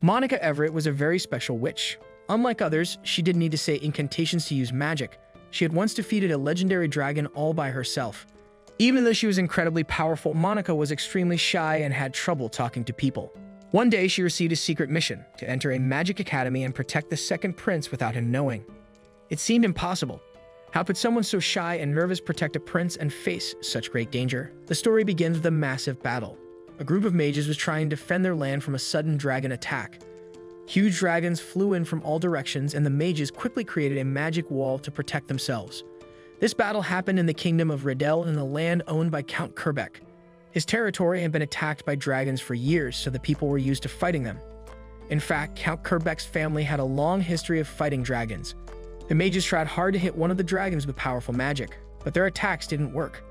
Monica Everett was a very special witch. Unlike others, she didn't need to say incantations to use magic. She had once defeated a legendary dragon all by herself. Even though she was incredibly powerful, Monica was extremely shy and had trouble talking to people. One day, she received a secret mission to enter a magic academy and protect the second prince without him knowing. It seemed impossible. How could someone so shy and nervous protect a prince and face such great danger? The story begins with a massive battle. A group of mages was trying to defend their land from a sudden dragon attack. Huge dragons flew in from all directions, and the mages quickly created a magic wall to protect themselves. This battle happened in the kingdom of Riddell in the land owned by Count Kerbeck. His territory had been attacked by dragons for years, so the people were used to fighting them. In fact, Count Kerbeck's family had a long history of fighting dragons. The mages tried hard to hit one of the dragons with powerful magic, but their attacks didn't work.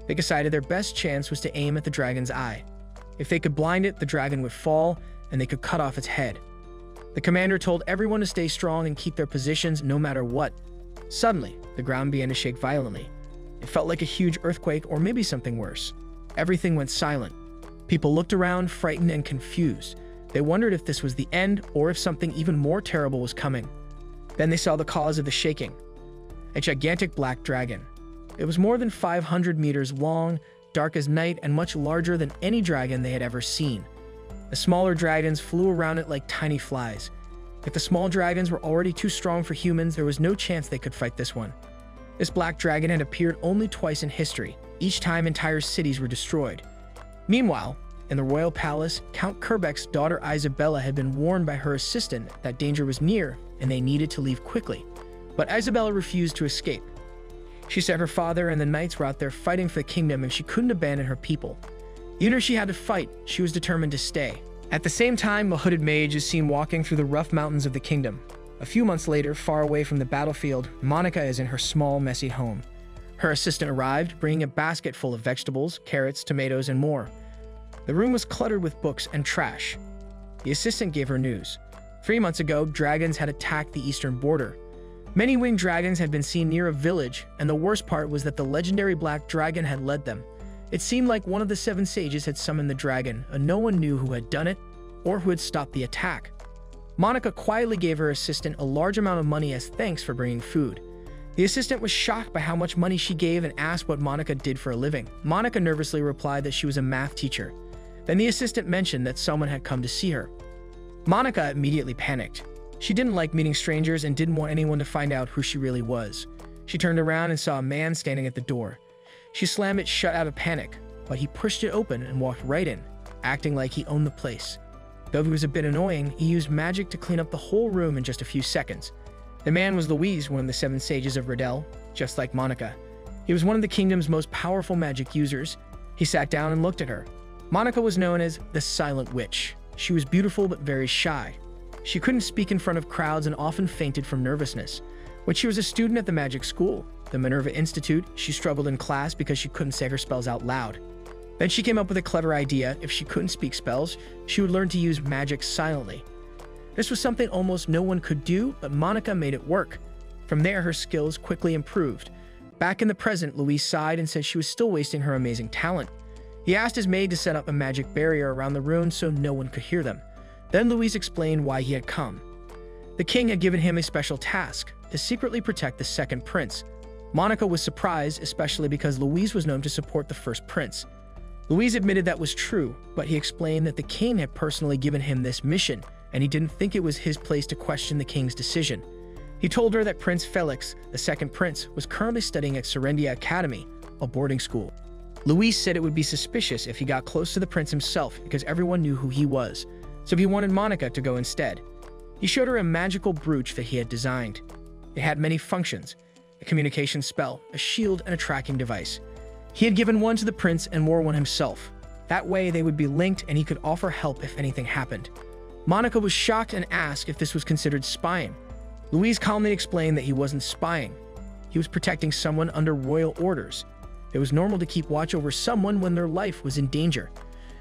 They decided their best chance was to aim at the dragon's eye. If they could blind it, the dragon would fall, and they could cut off its head. The commander told everyone to stay strong and keep their positions no matter what. Suddenly, the ground began to shake violently. It felt like a huge earthquake or maybe something worse. Everything went silent. People looked around, frightened and confused. They wondered if this was the end or if something even more terrible was coming. Then they saw the cause of the shaking. A gigantic black dragon. It was more than 500 meters long, dark as night, and much larger than any dragon they had ever seen. The smaller dragons flew around it like tiny flies. If the small dragons were already too strong for humans, there was no chance they could fight this one. This black dragon had appeared only twice in history. Each time, entire cities were destroyed. Meanwhile, in the royal palace, Count Kerbeck's daughter Isabella had been warned by her assistant that danger was near and they needed to leave quickly. But Isabella refused to escape. She said her father and the knights were out there fighting for the kingdom and she couldn't abandon her people. Even if she had to fight, she was determined to stay. At the same time, a hooded mage is seen walking through the rough mountains of the kingdom. A few months later, far away from the battlefield, Monica is in her small, messy home. Her assistant arrived, bringing a basket full of vegetables, carrots, tomatoes, and more. The room was cluttered with books and trash. The assistant gave her news. 3 months ago, dragons had attacked the eastern border. Many winged dragons had been seen near a village, and the worst part was that the legendary black dragon had led them. It seemed like one of the 7 sages had summoned the dragon, and no one knew who had done it or who had stopped the attack. Monica quietly gave her assistant a large amount of money as thanks for bringing food. The assistant was shocked by how much money she gave and asked what Monica did for a living. Monica nervously replied that she was a math teacher. Then the assistant mentioned that someone had come to see her. Monica immediately panicked. She didn't like meeting strangers and didn't want anyone to find out who she really was. She turned around and saw a man standing at the door. She slammed it shut out of panic, but he pushed it open and walked right in, acting like he owned the place. Though he was a bit annoying, he used magic to clean up the whole room in just a few seconds. The man was Louise, one of the 7 sages of Riddell, just like Monica. He was one of the kingdom's most powerful magic users. He sat down and looked at her. Monica was known as the Silent Witch. She was beautiful but very shy. She couldn't speak in front of crowds and often fainted from nervousness. When she was a student at the magic school, the Minerva Institute, she struggled in class because she couldn't say her spells out loud. Then she came up with a clever idea. If she couldn't speak spells, she would learn to use magic silently. This was something almost no one could do, but Monica made it work. From there, her skills quickly improved. Back in the present, Louise sighed and said she was still wasting her amazing talent. He asked his maid to set up a magic barrier around the room so no one could hear them. Then Louise explained why he had come. The king had given him a special task, to secretly protect the second prince. Monica was surprised, especially because Louise was known to support the first prince. Louise admitted that was true, but he explained that the king had personally given him this mission, and he didn't think it was his place to question the king's decision. He told her that Prince Felix, the second prince, was currently studying at Serendia Academy, a boarding school. Louise said it would be suspicious if he got close to the prince himself because everyone knew who he was, so he wanted Monica to go instead. He showed her a magical brooch that he had designed. It had many functions: a communication spell, a shield, and a tracking device. He had given one to the prince and wore one himself. That way they would be linked and he could offer help if anything happened. Monica was shocked and asked if this was considered spying. Louise calmly explained that he wasn't spying. He was protecting someone under royal orders. It was normal to keep watch over someone when their life was in danger.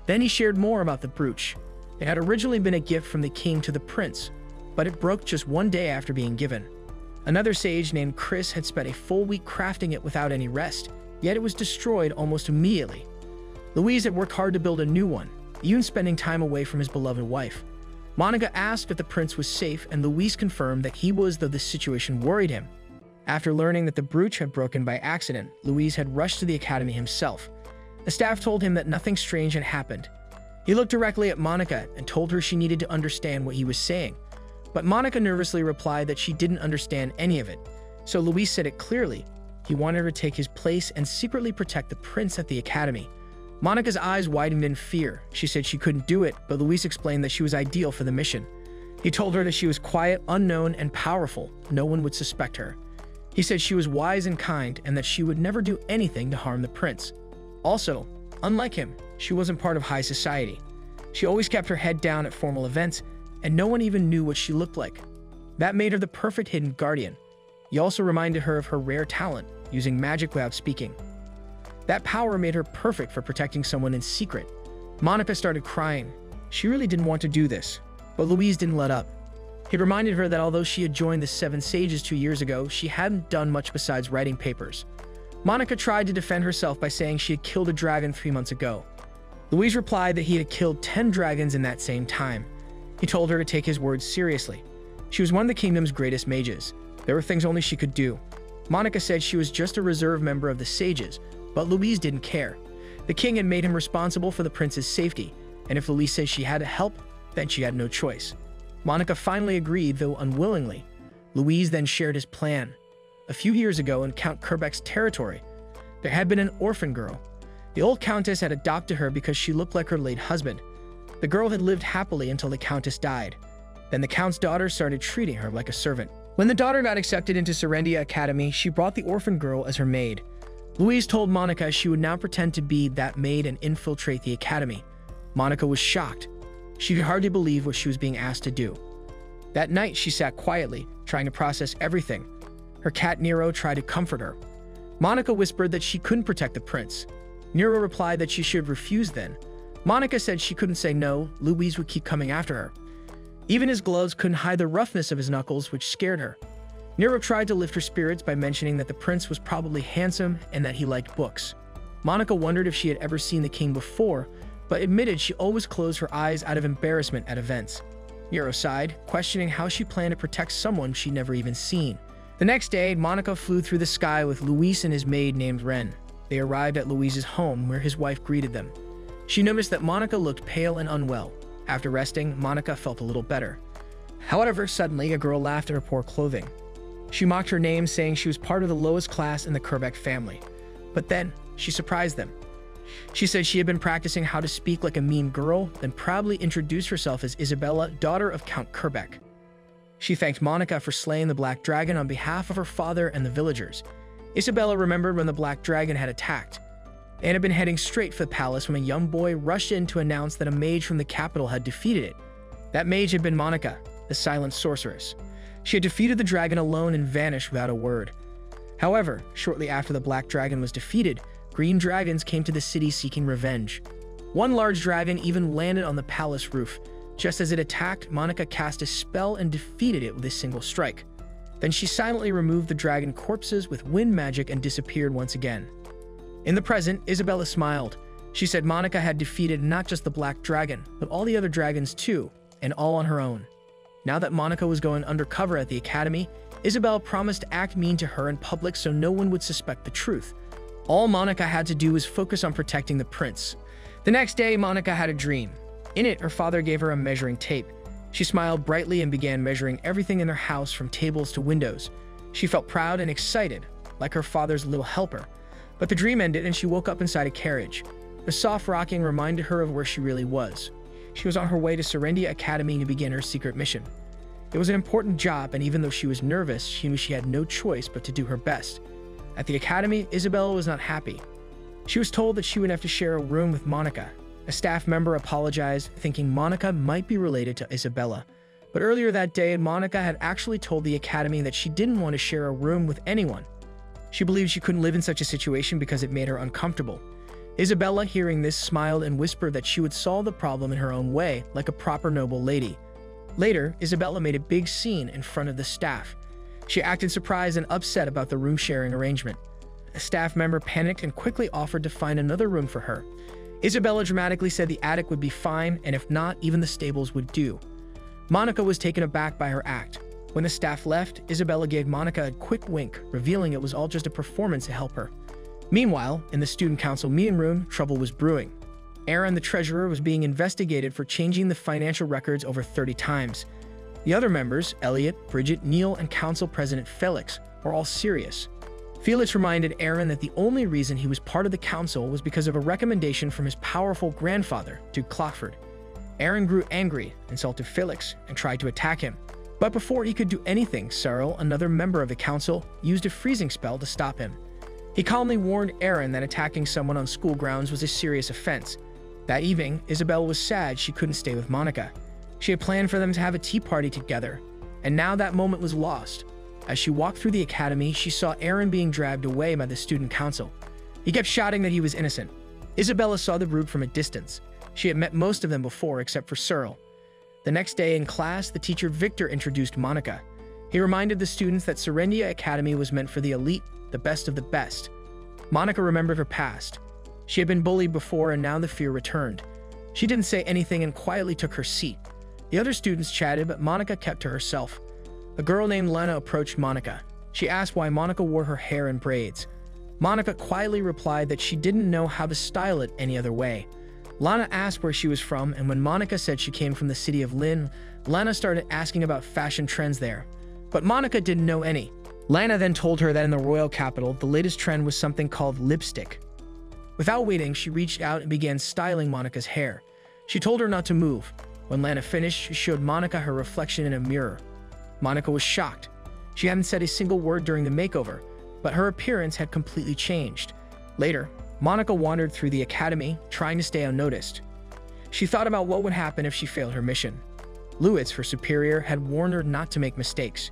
Then he shared more about the brooch. It had originally been a gift from the king to the prince, but it broke just one day after being given. Another sage named Chris had spent a full week crafting it without any rest, yet it was destroyed almost immediately. Louise had worked hard to build a new one, even spending time away from his beloved wife. Monica asked if the prince was safe, and Luis confirmed that he was, though the situation worried him. After learning that the brooch had broken by accident, Luis had rushed to the academy himself. The staff told him that nothing strange had happened. He looked directly at Monica and told her she needed to understand what he was saying. But Monica nervously replied that she didn't understand any of it. So Luis said it clearly. He wanted her to take his place and secretly protect the prince at the academy. Monica's eyes widened in fear. She said she couldn't do it, but Luis explained that she was ideal for the mission. He told her that she was quiet, unknown, and powerful. No one would suspect her. He said she was wise and kind, and that she would never do anything to harm the prince. Also, unlike him, she wasn't part of high society. She always kept her head down at formal events, and no one even knew what she looked like. That made her the perfect hidden guardian. He also reminded her of her rare talent, using magic without speaking. That power made her perfect for protecting someone in secret. Monica started crying. She really didn't want to do this, but Luis didn't let up. He reminded her that although she had joined the Seven Sages 2 years ago, she hadn't done much besides writing papers. Monica tried to defend herself by saying she had killed a dragon 3 months ago. Luis replied that he had killed 10 dragons in that same time. He told her to take his words seriously. She was one of the kingdom's greatest mages. There were things only she could do. Monica said she was just a reserve member of the sages, but Luis didn't care. The king had made him responsible for the prince's safety, and if Luis said she had to help, then she had no choice. Monica finally agreed, though unwillingly. Luis then shared his plan. A few years ago in Count Kerbek's territory, there had been an orphan girl. The old countess had adopted her because she looked like her late husband. The girl had lived happily until the countess died. Then the count's daughter started treating her like a servant. When the daughter got accepted into Serendia Academy, she brought the orphan girl as her maid. Luis told Monica she would now pretend to be that maid and infiltrate the academy. Monica was shocked. She could hardly believe what she was being asked to do. That night, she sat quietly, trying to process everything. Her cat Nero tried to comfort her. Monica whispered that she couldn't protect the prince. Nero replied that she should refuse then. Monica said she couldn't say no. Luis would keep coming after her. Even his gloves couldn't hide the roughness of his knuckles, which scared her. Nero tried to lift her spirits by mentioning that the prince was probably handsome and that he liked books. Monica wondered if she had ever seen the king before, but admitted she always closed her eyes out of embarrassment at events. Nero sighed, questioning how she planned to protect someone she'd never even seen. The next day, Monica flew through the sky with Luis and his maid named Ren. They arrived at Luis's home, where his wife greeted them. She noticed that Monica looked pale and unwell. After resting, Monica felt a little better. However, suddenly, a girl laughed at her poor clothing. She mocked her name, saying she was part of the lowest class in the Kerbek family. But then, she surprised them. She said she had been practicing how to speak like a mean girl, then proudly introduced herself as Isabella, daughter of Count Kerbek. She thanked Monica for slaying the Black Dragon on behalf of her father and the villagers. Isabella remembered when the Black Dragon had attacked. They had been heading straight for the palace when a young boy rushed in to announce that a mage from the capital had defeated it. That mage had been Monica, the silent sorceress. She had defeated the dragon alone and vanished without a word. However, shortly after the Black Dragon was defeated, green dragons came to the city seeking revenge. One large dragon even landed on the palace roof. Just as it attacked, Monica cast a spell and defeated it with a single strike. Then she silently removed the dragon corpses with wind magic and disappeared once again. In the present, Isabella smiled. She said Monica had defeated not just the Black Dragon, but all the other dragons too, and all on her own. Now that Monica was going undercover at the academy, Isabella promised to act mean to her in public so no one would suspect the truth. All Monica had to do was focus on protecting the prince. The next day, Monica had a dream. In it, her father gave her a measuring tape. She smiled brightly and began measuring everything in their house from tables to windows. She felt proud and excited, like her father's little helper. But the dream ended and she woke up inside a carriage. The soft rocking reminded her of where she really was. She was on her way to Serendia Academy to begin her secret mission. It was an important job, and even though she was nervous, she knew she had no choice but to do her best. At the academy, Isabella was not happy. She was told that she would have to share a room with Monica. A staff member apologized, thinking Monica might be related to Isabella. But earlier that day, Monica had actually told the academy that she didn't want to share a room with anyone. She believed she couldn't live in such a situation because it made her uncomfortable. Isabella, hearing this, smiled and whispered that she would solve the problem in her own way, like a proper noble lady. Later, Isabella made a big scene in front of the staff. She acted surprised and upset about the room-sharing arrangement. A staff member panicked and quickly offered to find another room for her. Isabella dramatically said the attic would be fine, and if not, even the stables would do. Monica was taken aback by her act. When the staff left, Isabella gave Monica a quick wink, revealing it was all just a performance to help her. Meanwhile, in the student council meeting room, trouble was brewing. Aaron, the treasurer, was being investigated for changing the financial records over 30 times. The other members, Elliot, Bridget, Neil, and council president Felix, were all serious. Felix reminded Aaron that the only reason he was part of the council was because of a recommendation from his powerful grandfather, Duke Clockford. Aaron grew angry, insulted Felix, and tried to attack him. But before he could do anything, Cyril, another member of the council, used a freezing spell to stop him. He calmly warned Aaron that attacking someone on school grounds was a serious offense. That evening, Isabel was sad she couldn't stay with Monica. She had planned for them to have a tea party together, and now that moment was lost. As she walked through the academy, she saw Aaron being dragged away by the student council. He kept shouting that he was innocent. Isabella saw the group from a distance. She had met most of them before, except for Cyril. The next day in class, the teacher Victor introduced Monica. He reminded the students that Serendia Academy was meant for the elite, the best of the best. Monica remembered her past. She had been bullied before, and now the fear returned. She didn't say anything and quietly took her seat. The other students chatted, but Monica kept to herself. A girl named Lena approached Monica. She asked why Monica wore her hair in braids. Monica quietly replied that she didn't know how to style it any other way. Lana asked where she was from, and when Monica said she came from the city of Lynn, Lana started asking about fashion trends there. But Monica didn't know any. Lana then told her that in the royal capital, the latest trend was something called lipstick. Without waiting, she reached out and began styling Monica's hair. She told her not to move. When Lana finished, she showed Monica her reflection in a mirror. Monica was shocked. She hadn't said a single word during the makeover, but her appearance had completely changed. Later, Monica wandered through the academy, trying to stay unnoticed. She thought about what would happen if she failed her mission. Lewis, her superior, had warned her not to make mistakes.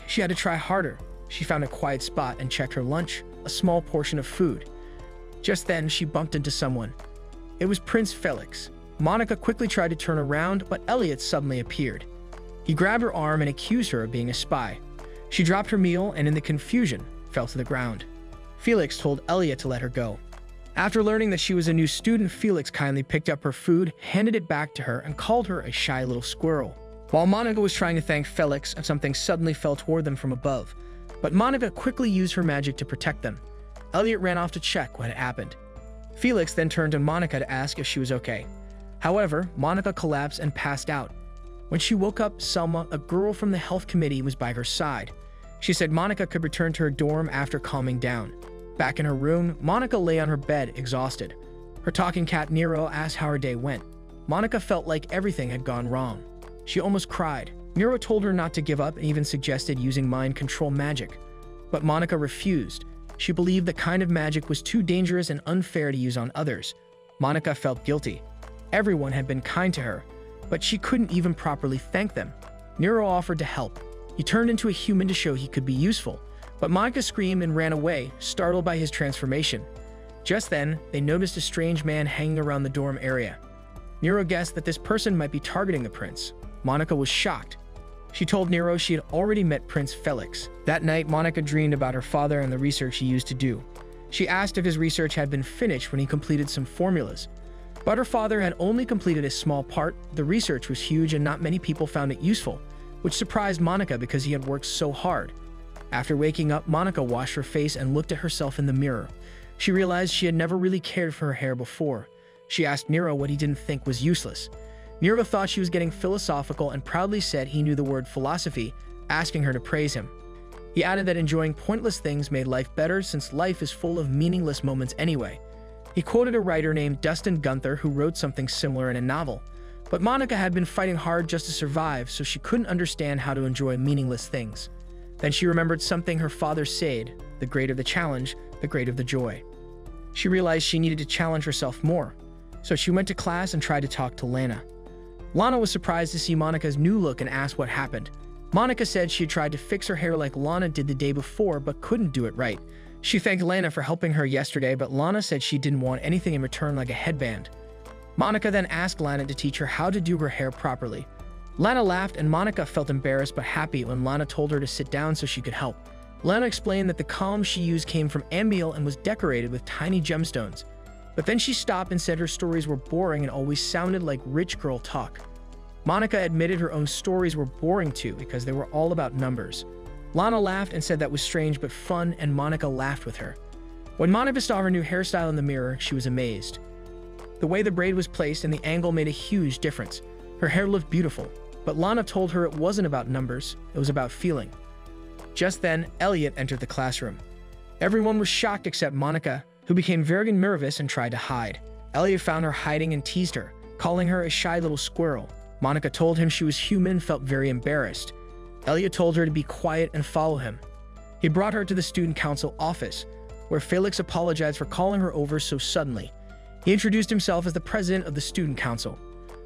She had to try harder. She found a quiet spot and checked her lunch, a small portion of food. Just then, she bumped into someone. It was Prince Felix. Monica quickly tried to turn around, but Elliot suddenly appeared. He grabbed her arm and accused her of being a spy. She dropped her meal and, in the confusion, fell to the ground. Felix told Elliot to let her go. After learning that she was a new student, Felix kindly picked up her food, handed it back to her, and called her a shy little squirrel. While Monica was trying to thank Felix, something suddenly fell toward them from above. But Monica quickly used her magic to protect them. Elliot ran off to check what had happened. Felix then turned to Monica to ask if she was okay. However, Monica collapsed and passed out. When she woke up, Selma, a girl from the health committee, was by her side. She said Monica could return to her dorm after calming down. Back in her room, Monica lay on her bed, exhausted. Her talking cat Nero asked how her day went. Monica felt like everything had gone wrong. She almost cried. Nero told her not to give up and even suggested using mind control magic. But Monica refused. She believed the kind of magic was too dangerous and unfair to use on others. Monica felt guilty. Everyone had been kind to her, but she couldn't even properly thank them. Nero offered to help. He turned into a human to show he could be useful, but Monica screamed and ran away, startled by his transformation. Just then, they noticed a strange man hanging around the dorm area. Nero guessed that this person might be targeting the prince. Monica was shocked. She told Nero she had already met Prince Felix. That night, Monica dreamed about her father and the research he used to do. She asked if his research had been finished when he completed some formulas. But her father had only completed a small part. The research was huge and not many people found it useful, which surprised Monica because he had worked so hard. After waking up, Monica washed her face and looked at herself in the mirror. She realized she had never really cared for her hair before. She asked Nero what he didn't think was useless. Nero thought she was getting philosophical and proudly said he knew the word philosophy, asking her to praise him. He added that enjoying pointless things made life better since life is full of meaningless moments anyway. He quoted a writer named Dustin Gunther who wrote something similar in a novel. But Monica had been fighting hard just to survive, so she couldn't understand how to enjoy meaningless things. Then she remembered something her father said, the greater the challenge, the greater the joy. She realized she needed to challenge herself more, so she went to class and tried to talk to Lana. Lana was surprised to see Monica's new look and asked what happened. Monica said she had tried to fix her hair like Lana did the day before but couldn't do it right. She thanked Lana for helping her yesterday, but Lana said she didn't want anything in return like a headband. Monica then asked Lana to teach her how to do her hair properly. Lana laughed and Monica felt embarrassed but happy when Lana told her to sit down so she could help. Lana explained that the comb she used came from Ambiel and was decorated with tiny gemstones. But then she stopped and said her stories were boring and always sounded like rich girl talk. Monica admitted her own stories were boring too because they were all about numbers. Lana laughed and said that was strange but fun, and Monica laughed with her. When Monica saw her new hairstyle in the mirror, she was amazed. The way the braid was placed and the angle made a huge difference. Her hair looked beautiful, but Lana told her it wasn't about numbers, it was about feeling. Just then, Elliot entered the classroom. Everyone was shocked except Monica, who became very nervous and tried to hide. Elliot found her hiding and teased her, calling her a shy little squirrel. Monica told him she was human and felt very embarrassed. Elliot told her to be quiet and follow him. He brought her to the student council office, where Felix apologized for calling her over so suddenly. He introduced himself as the president of the student council.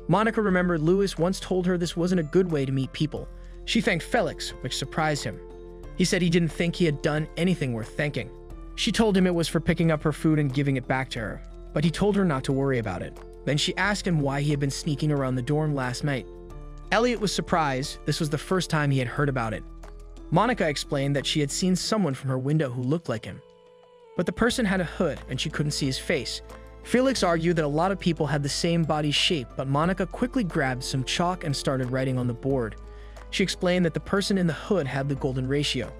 Monica remembered Lewis once told her this wasn't a good way to meet people. She thanked Felix, which surprised him. He said he didn't think he had done anything worth thanking. She told him it was for picking up her food and giving it back to her, but he told her not to worry about it. Then she asked him why he had been sneaking around the dorm last night. Elliot was surprised. This was the first time he had heard about it. Monica explained that she had seen someone from her window who looked like him, but the person had a hood and she couldn't see his face. Felix argued that a lot of people had the same body shape, but Monica quickly grabbed some chalk and started writing on the board. She explained that the person in the hood had the golden ratio.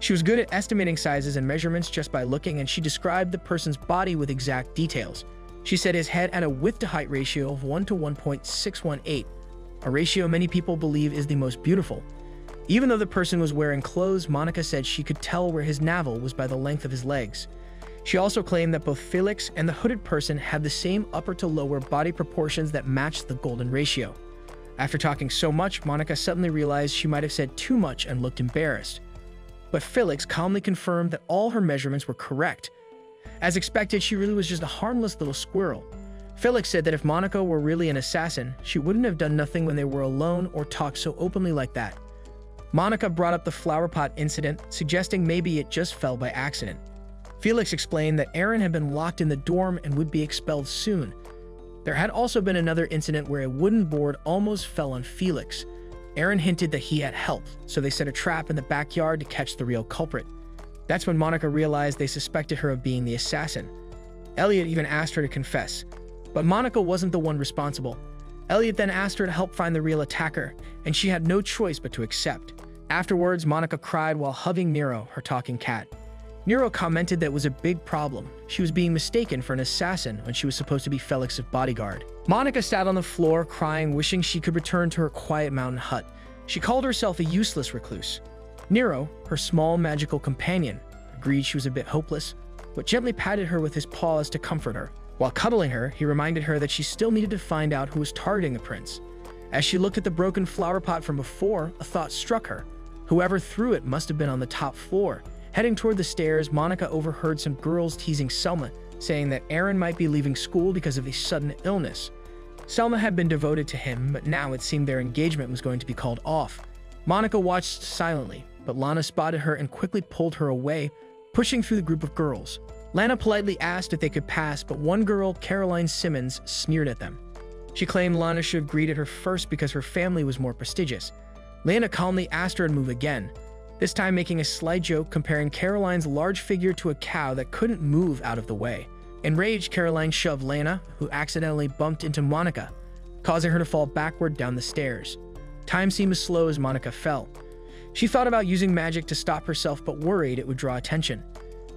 She was good at estimating sizes and measurements just by looking, and she described the person's body with exact details. She said his head had a width-to-height ratio of 1 to 1.618, a ratio many people believe is the most beautiful. Even though the person was wearing clothes, Monica said she could tell where his navel was by the length of his legs. She also claimed that both Felix and the hooded person had the same upper to lower body proportions that matched the golden ratio. After talking so much, Monica suddenly realized she might have said too much and looked embarrassed. But Felix calmly confirmed that all her measurements were correct. As expected, she really was just a harmless little squirrel. Felix said that if Monica were really an assassin, she wouldn't have done nothing when they were alone or talked so openly like that. Monica brought up the flower pot incident, suggesting maybe it just fell by accident. Felix explained that Aaron had been locked in the dorm and would be expelled soon. There had also been another incident where a wooden board almost fell on Felix. Aaron hinted that he had helped, so they set a trap in the backyard to catch the real culprit. That's when Monica realized they suspected her of being the assassin. Elliot even asked her to confess, but Monica wasn't the one responsible. Elliot then asked her to help find the real attacker, and she had no choice but to accept. Afterwards, Monica cried while hugging Nero, her talking cat. Nero commented that it was a big problem. She was being mistaken for an assassin when she was supposed to be Felix's bodyguard. Monica sat on the floor, crying, wishing she could return to her quiet mountain hut. She called herself a useless recluse. Nero, her small magical companion, agreed she was a bit hopeless, but gently patted her with his paws to comfort her. While cuddling her, he reminded her that she still needed to find out who was targeting the prince. As she looked at the broken flower pot from before, a thought struck her. Whoever threw it must have been on the top floor. Heading toward the stairs, Monica overheard some girls teasing Selma, saying that Aaron might be leaving school because of a sudden illness. Selma had been devoted to him, but now it seemed their engagement was going to be called off. Monica watched silently, but Lana spotted her and quickly pulled her away, pushing through the group of girls. Lana politely asked if they could pass, but one girl, Caroline Simmons, sneered at them. She claimed Lana should have greeted her first because her family was more prestigious. Lana calmly asked her to move again, this time making a sly joke comparing Caroline's large figure to a cow that couldn't move out of the way. Enraged, Caroline shoved Lana, who accidentally bumped into Monica, causing her to fall backward down the stairs. Time seemed as slow as Monica fell. She thought about using magic to stop herself, but worried it would draw attention.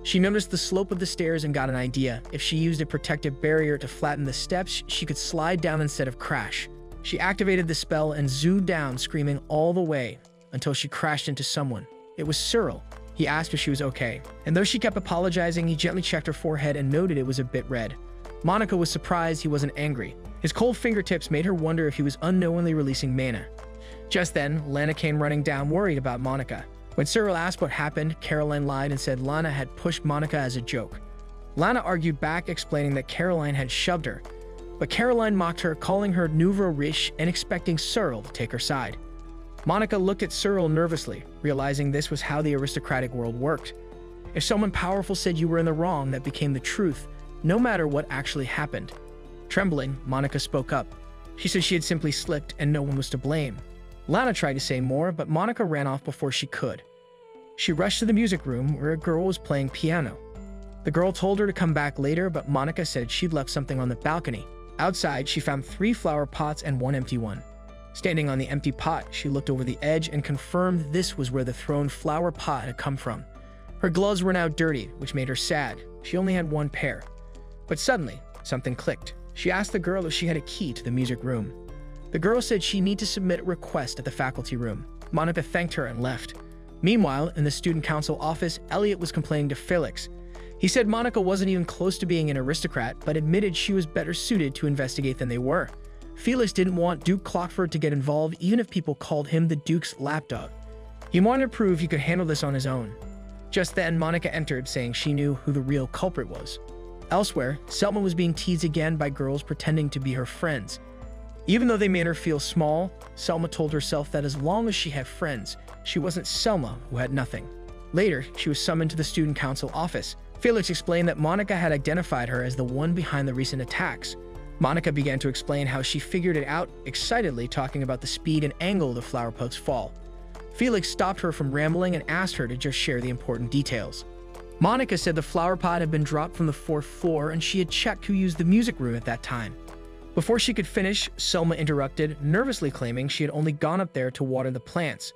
She noticed the slope of the stairs and got an idea. If she used a protective barrier to flatten the steps, she could slide down instead of crash. She activated the spell and zoomed down, screaming all the way, until she crashed into someone. It was Cyril. He asked if she was okay, and though she kept apologizing, he gently checked her forehead and noted it was a bit red. Monica was surprised he wasn't angry. His cold fingertips made her wonder if he was unknowingly releasing mana. Just then, Lana came running down, worried about Monica. When Cyril asked what happened, Caroline lied and said Lana had pushed Monica as a joke. Lana argued back, explaining that Caroline had shoved her, but Caroline mocked her, calling her nouveau riche and expecting Cyril to take her side. Monica looked at Cyril nervously, realizing this was how the aristocratic world worked. If someone powerful said you were in the wrong, that became the truth, no matter what actually happened. Trembling, Monica spoke up. She said she had simply slipped and no one was to blame. Lana tried to say more, but Monica ran off before she could. She rushed to the music room where a girl was playing piano. The girl told her to come back later, but Monica said she'd left something on the balcony. Outside, she found 3 flower pots and 1 empty one. Standing on the empty pot, she looked over the edge and confirmed this was where the thrown flower pot had come from. Her gloves were now dirty, which made her sad. She only had one pair. But suddenly, something clicked. She asked the girl if she had a key to the music room. The girl said she needed to submit a request at the faculty room. Monica thanked her and left. Meanwhile, in the student council office, Elliot was complaining to Felix. He said Monica wasn't even close to being an aristocrat, but admitted she was better suited to investigate than they were. Felix didn't want Duke Clockford to get involved even if people called him the Duke's lapdog. He wanted to prove he could handle this on his own. Just then, Monica entered, saying she knew who the real culprit was. Elsewhere, Selma was being teased again by girls pretending to be her friends. Even though they made her feel small, Selma told herself that as long as she had friends, she wasn't Selma who had nothing. Later, she was summoned to the student council office. Felix explained that Monica had identified her as the one behind the recent attacks. Monica began to explain how she figured it out, excitedly talking about the speed and angle of the flower pot's fall. Felix stopped her from rambling and asked her to just share the important details. Monica said the flower pot had been dropped from the 4th floor and she had checked who used the music room at that time. Before she could finish, Selma interrupted, nervously claiming she had only gone up there to water the plants.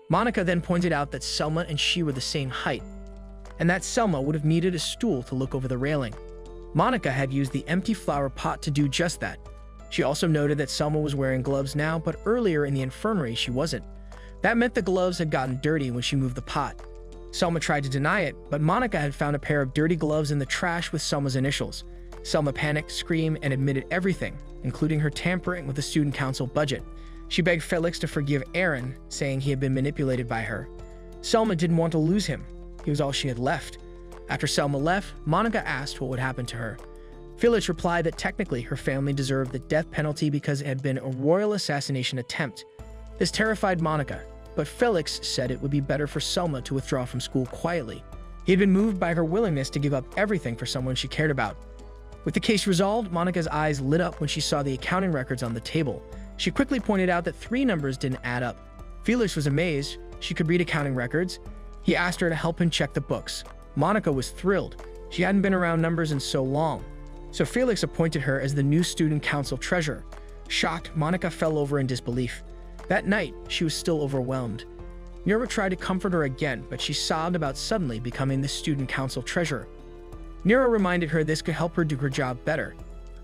Monica then pointed out that Selma and she were the same height, and that Selma would have needed a stool to look over the railing. Monica had used the empty flower pot to do just that. She also noted that Selma was wearing gloves now, but earlier in the infirmary she wasn't. That meant the gloves had gotten dirty when she moved the pot. Selma tried to deny it, but Monica had found a pair of dirty gloves in the trash with Selma's initials. Selma panicked, screamed, and admitted everything, including her tampering with the student council budget. She begged Felix to forgive Aaron, saying he had been manipulated by her. Selma didn't want to lose him. He was all she had left. After Selma left, Monica asked what would happen to her. Felix replied that technically her family deserved the death penalty because it had been a royal assassination attempt. This terrified Monica, but Felix said it would be better for Selma to withdraw from school quietly. He had been moved by her willingness to give up everything for someone she cared about. With the case resolved, Monica's eyes lit up when she saw the accounting records on the table. She quickly pointed out that 3 numbers didn't add up. Felix was amazed. She could read accounting records. He asked her to help him check the books. Monica was thrilled. She hadn't been around numbers in so long. So Felix appointed her as the new student council treasurer. Shocked, Monica fell over in disbelief. That night, she was still overwhelmed. Nero tried to comfort her again, but she sobbed about suddenly becoming the student council treasurer. Nero reminded her this could help her do her job better.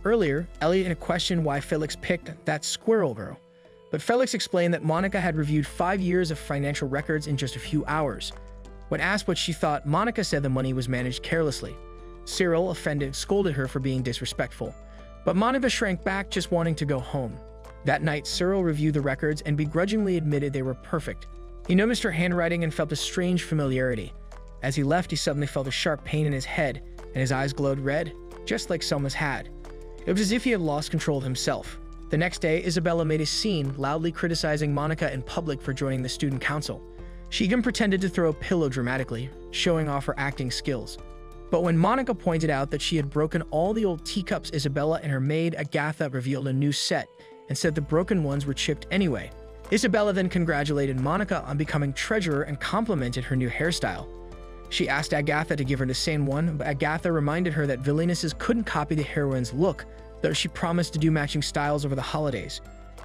Earlier, Elliot had questioned why Felix picked that squirrel girl, but Felix explained that Monica had reviewed 5 years of financial records in just a few hours. When asked what she thought, Monica said the money was managed carelessly. Cyril, offended, scolded her for being disrespectful, but Monica shrank back, just wanting to go home. That night, Cyril reviewed the records and begrudgingly admitted they were perfect. He noticed her handwriting and felt a strange familiarity. As he left, he suddenly felt a sharp pain in his head, and his eyes glowed red, just like Selma's had. It was as if he had lost control of himself. The next day, Isabella made a scene, loudly criticizing Monica in public for joining the student council. She even pretended to throw a pillow dramatically, showing off her acting skills. But when Monica pointed out that she had broken all the old teacups, Isabella and her maid Agatha revealed a new set and said the broken ones were chipped anyway. Isabella then congratulated Monica on becoming treasurer and complimented her new hairstyle. She asked Agatha to give her the same one, but Agatha reminded her that villainesses couldn't copy the heroine's look, though she promised to do matching styles over the holidays.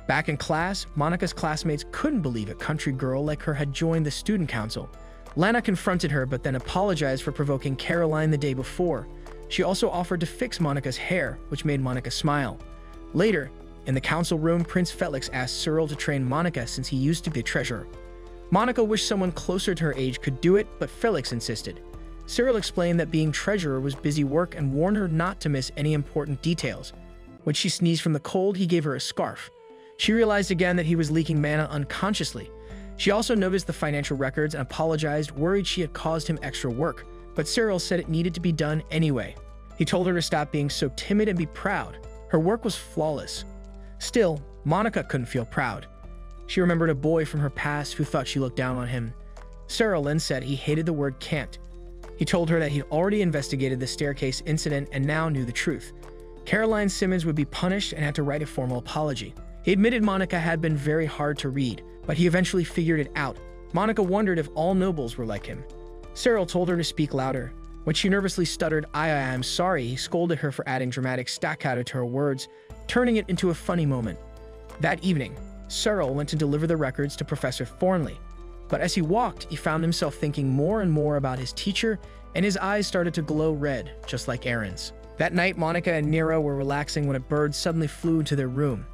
Back in class, Monica's classmates couldn't believe a country girl like her had joined the student council. Lana confronted her but then apologized for provoking Caroline the day before. She also offered to fix Monica's hair, which made Monica smile. Later, in the council room, Prince Felix asked Cyril to train Monica since he used to be treasurer. Monica wished someone closer to her age could do it, but Felix insisted. Cyril explained that being treasurer was busy work and warned her not to miss any important details. When she sneezed from the cold, he gave her a scarf. She realized again that he was leaking mana unconsciously. She also noticed the financial records and apologized, worried she had caused him extra work, but Cyril said it needed to be done anyway. He told her to stop being so timid and be proud. Her work was flawless. Still, Monica couldn't feel proud. She remembered a boy from her past who thought she looked down on him. Cyril then said he hated the word can't. He told her that he'd already investigated the staircase incident and now knew the truth. Caroline Simmons would be punished and had to write a formal apology. He admitted Monica had been very hard to read, but he eventually figured it out. Monica wondered if all nobles were like him. Cyril told her to speak louder. When she nervously stuttered, I'm sorry, he scolded her for adding dramatic staccato to her words, turning it into a funny moment. That evening, Cyril went to deliver the records to Professor Thornley. But as he walked, he found himself thinking more and more about his teacher, and his eyes started to glow red, just like Aaron's. That night, Monica and Nero were relaxing when a bird suddenly flew into their room.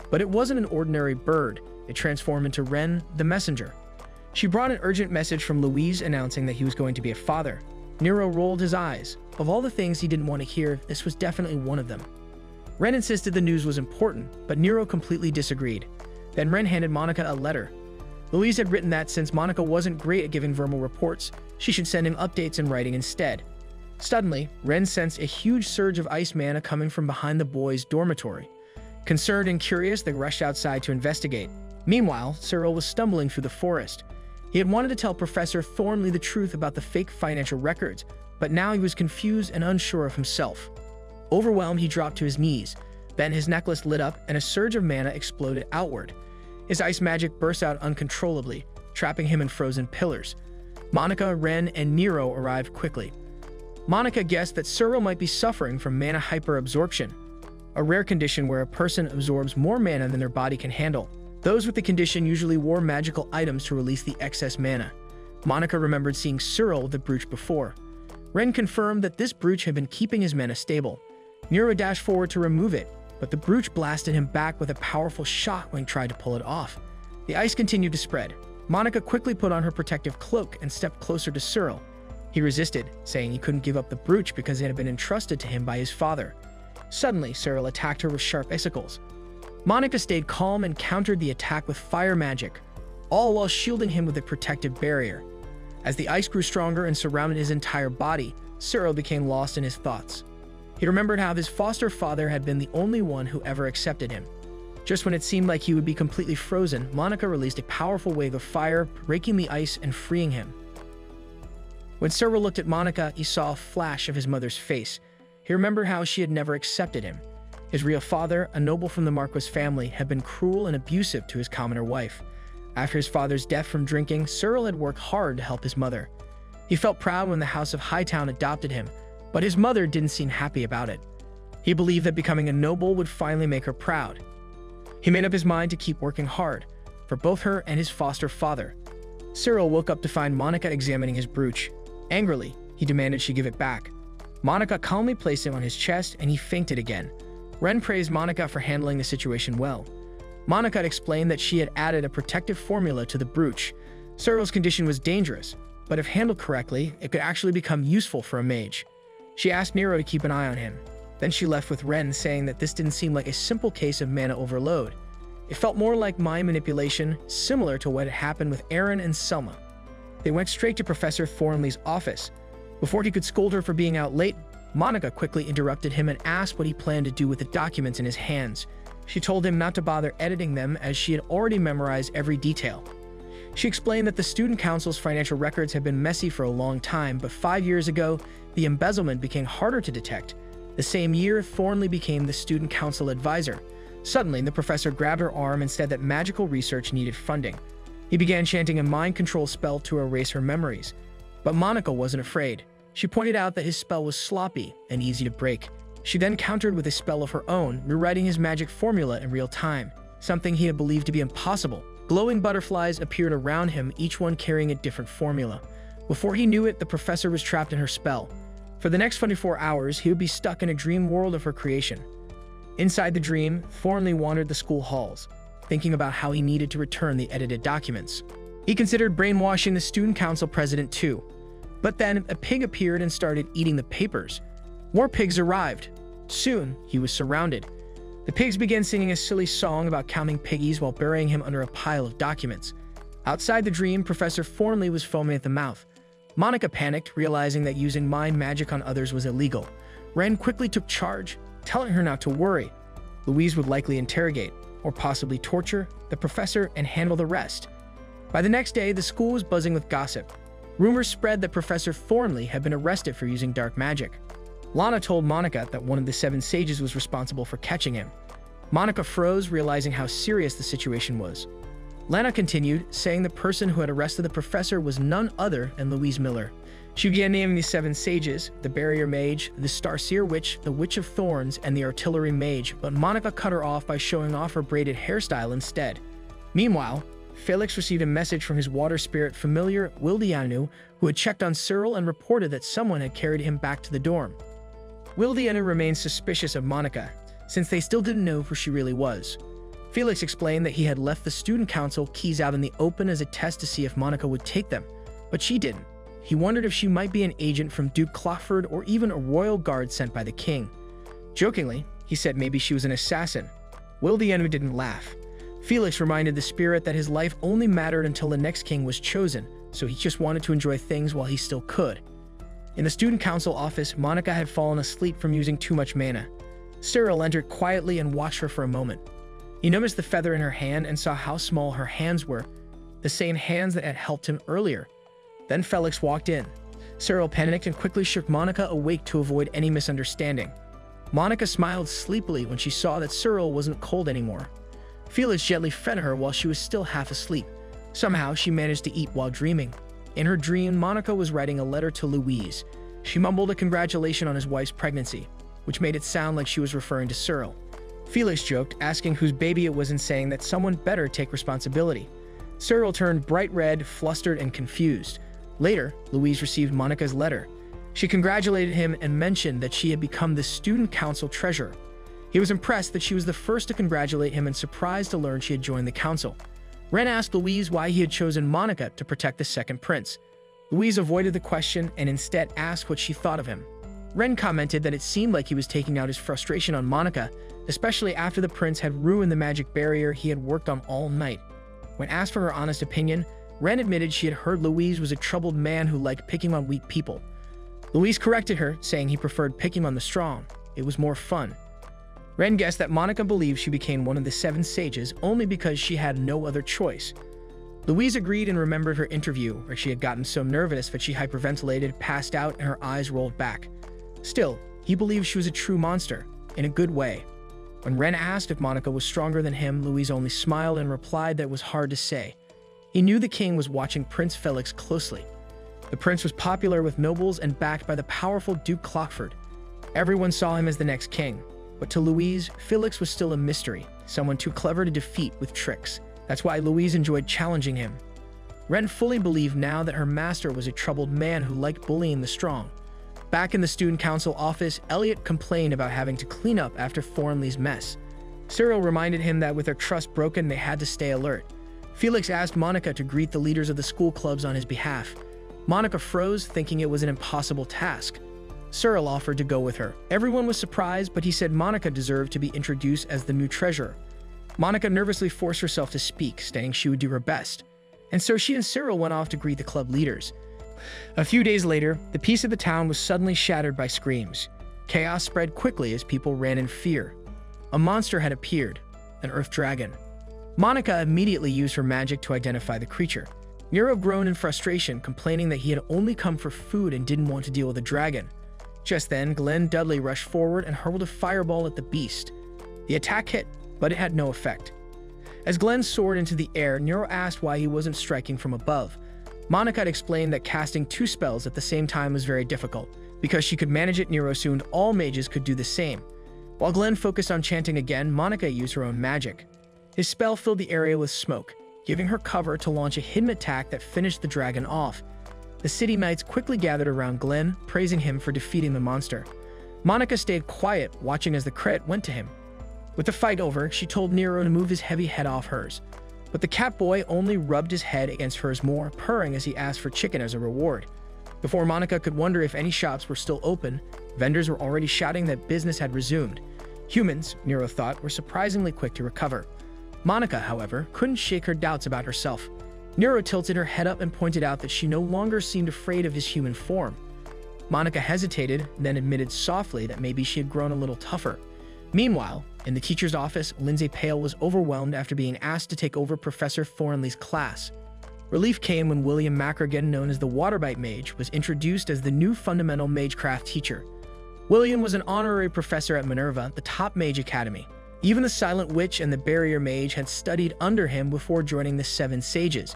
But it wasn't an ordinary bird. It transformed into Ren, the messenger. She brought an urgent message from Louise announcing that he was going to be a father. Nero rolled his eyes. Of all the things he didn't want to hear, this was definitely one of them. Ren insisted the news was important, but Nero completely disagreed. Then Ren handed Monica a letter. Louise had written that since Monica wasn't great at giving verbal reports, she should send him updates in writing instead. Suddenly, Ren sensed a huge surge of ice mana coming from behind the boys' dormitory. Concerned and curious, they rushed outside to investigate. Meanwhile, Cyril was stumbling through the forest. He had wanted to tell Professor Thornley the truth about the fake financial records, but now he was confused and unsure of himself. Overwhelmed, he dropped to his knees. Then his necklace lit up and a surge of mana exploded outward. His ice magic burst out uncontrollably, trapping him in frozen pillars. Monica, Ren, and Nero arrived quickly. Monica guessed that Cyril might be suffering from mana hyperabsorption, a rare condition where a person absorbs more mana than their body can handle. Those with the condition usually wore magical items to release the excess mana. Monica remembered seeing Cyril with the brooch before. Ren confirmed that this brooch had been keeping his mana stable. Nero dashed forward to remove it, but the brooch blasted him back with a powerful shot when he tried to pull it off. The ice continued to spread. Monica quickly put on her protective cloak and stepped closer to Cyril. He resisted, saying he couldn't give up the brooch because it had been entrusted to him by his father. Suddenly, Cyril attacked her with sharp icicles. Monica stayed calm and countered the attack with fire magic, all while shielding him with a protective barrier. As the ice grew stronger and surrounded his entire body, Cyril became lost in his thoughts. He remembered how his foster father had been the only one who ever accepted him. Just when it seemed like he would be completely frozen, Monica released a powerful wave of fire, breaking the ice and freeing him. When Cyril looked at Monica, he saw a flash of his mother's face. He remembered how she had never accepted him. His real father, a noble from the Marquis family, had been cruel and abusive to his commoner wife. After his father's death from drinking, Cyril had worked hard to help his mother. He felt proud when the House of Hightown adopted him, but his mother didn't seem happy about it. He believed that becoming a noble would finally make her proud. He made up his mind to keep working hard, for both her and his foster father. Cyril woke up to find Monica examining his brooch. Angrily, he demanded she give it back. Monica calmly placed it on his chest, and he fainted again. Ren praised Monica for handling the situation well. Monica had explained that she had added a protective formula to the brooch. Cyril's condition was dangerous, but if handled correctly, it could actually become useful for a mage. She asked Nero to keep an eye on him. Then she left with Ren, saying that this didn't seem like a simple case of mana overload. It felt more like mind manipulation, similar to what had happened with Aaron and Selma. They went straight to Professor Thornley's office. Before he could scold her for being out late, Monica quickly interrupted him and asked what he planned to do with the documents in his hands. She told him not to bother editing them as she had already memorized every detail. She explained that the Student Council's financial records had been messy for a long time, but 5 years ago, the embezzlement became harder to detect. The same year, Thornley became the Student Council advisor. Suddenly, the professor grabbed her arm and said that magical research needed funding. He began chanting a mind control spell to erase her memories. But Monica wasn't afraid. She pointed out that his spell was sloppy and easy to break. She then countered with a spell of her own, rewriting his magic formula in real time, something he had believed to be impossible. Glowing butterflies appeared around him, each one carrying a different formula. Before he knew it, the professor was trapped in her spell. For the next 24 hours, he would be stuck in a dream world of her creation. Inside the dream, Thornley wandered the school halls, thinking about how he needed to return the edited documents. He considered brainwashing the student council president too. But then a pig appeared and started eating the papers. More pigs arrived. Soon, he was surrounded. The pigs began singing a silly song about counting piggies while burying him under a pile of documents. Outside the dream, Professor Thornley was foaming at the mouth. Monica panicked, realizing that using mind magic on others was illegal. Ren quickly took charge, telling her not to worry. Louise would likely interrogate, or possibly torture, the professor and handle the rest. By the next day, the school was buzzing with gossip. Rumors spread that Professor Thornley had been arrested for using dark magic. Lana told Monica that one of the 7 sages was responsible for catching him. Monica froze, realizing how serious the situation was. Lana continued, saying the person who had arrested the professor was none other than Louise Miller. She began naming the 7 sages, the Barrier Mage, the Starseer Witch, the Witch of Thorns, and the Artillery Mage, but Monica cut her off by showing off her braided hairstyle instead. Meanwhile, Felix received a message from his water spirit familiar, Wildianu, who had checked on Cyril and reported that someone had carried him back to the dorm. Wildianu remained suspicious of Monica, since they still didn't know who she really was. Felix explained that he had left the student council keys out in the open as a test to see if Monica would take them, but she didn't. He wondered if she might be an agent from Duke Clotford or even a royal guard sent by the king. Jokingly, he said maybe she was an assassin. Wildianu didn't laugh. Felix reminded the spirit that his life only mattered until the next king was chosen, so he just wanted to enjoy things while he still could. In the student council office, Monica had fallen asleep from using too much mana. Cyril entered quietly and watched her for a moment. He noticed the feather in her hand and saw how small her hands were, the same hands that had helped him earlier. Then Felix walked in. Cyril panicked and quickly shook Monica awake to avoid any misunderstanding. Monica smiled sleepily when she saw that Cyril wasn't cold anymore. Felix gently fed her while she was still half asleep. Somehow, she managed to eat while dreaming. In her dream, Monica was writing a letter to Louise. She mumbled a congratulation on his wife's pregnancy, which made it sound like she was referring to Cyril. Felix joked, asking whose baby it was and saying that someone better take responsibility. Cyril turned bright red, flustered, and confused. Later, Louise received Monica's letter. She congratulated him and mentioned that she had become the student council treasurer. He was impressed that she was the first to congratulate him and surprised to learn she had joined the council. Ren asked Louise why he had chosen Monica to protect the second prince. Louise avoided the question and instead asked what she thought of him. Ren commented that it seemed like he was taking out his frustration on Monica, especially after the prince had ruined the magic barrier he had worked on all night. When asked for her honest opinion, Ren admitted she had heard Louise was a troubled man who liked picking on weak people. Louise corrected her, saying he preferred picking on the strong. It was more fun. Ren guessed that Monica believed she became one of the 7 sages only because she had no other choice. Louise agreed and remembered her interview, where she had gotten so nervous that she hyperventilated, passed out, and her eyes rolled back. Still, he believed she was a true monster, in a good way. When Ren asked if Monica was stronger than him, Louise only smiled and replied that it was hard to say. He knew the king was watching Prince Felix closely. The prince was popular with nobles and backed by the powerful Duke Clotford. Everyone saw him as the next king. But to Louise, Felix was still a mystery, someone too clever to defeat with tricks. That's why Louise enjoyed challenging him. Ren fully believed now that her master was a troubled man who liked bullying the strong. Back in the student council office, Elliot complained about having to clean up after Thornley's mess. Cyril reminded him that with their trust broken, they had to stay alert. Felix asked Monica to greet the leaders of the school clubs on his behalf. Monica froze, thinking it was an impossible task. Cyril offered to go with her. Everyone was surprised, but he said Monica deserved to be introduced as the new treasurer. Monica nervously forced herself to speak, saying she would do her best. And so she and Cyril went off to greet the club leaders. A few days later, the peace of the town was suddenly shattered by screams. Chaos spread quickly as people ran in fear. A monster had appeared, an earth dragon. Monica immediately used her magic to identify the creature. Nero groaned in frustration, complaining that he had only come for food and didn't want to deal with a dragon. Just then, Glenn Dudley rushed forward and hurled a fireball at the beast. The attack hit, but it had no effect. As Glenn soared into the air, Nero asked why he wasn't striking from above. Monica had explained that casting 2 spells at the same time was very difficult. Because she could manage it, Nero assumed all mages could do the same. While Glenn focused on chanting again, Monica used her own magic. His spell filled the area with smoke, giving her cover to launch a hidden attack that finished the dragon off. The city knights quickly gathered around Glenn, praising him for defeating the monster. Monica stayed quiet, watching as the crit went to him. With the fight over, she told Nero to move his heavy head off hers. But the cat boy only rubbed his head against hers more, purring as he asked for chicken as a reward. Before Monica could wonder if any shops were still open, vendors were already shouting that business had resumed. Humans, Nero thought, were surprisingly quick to recover. Monica, however, couldn't shake her doubts about herself. Nero tilted her head up and pointed out that she no longer seemed afraid of his human form. Monica hesitated, then admitted softly that maybe she had grown a little tougher. Meanwhile, in the teacher's office, Lindsay Pale was overwhelmed after being asked to take over Professor Thornley's class. Relief came when William Mackergan, known as the Waterbite Mage, was introduced as the new fundamental magecraft teacher. William was an honorary professor at Minerva, the top mage academy. Even the Silent Witch and the Barrier Mage had studied under him before joining the 7 Sages.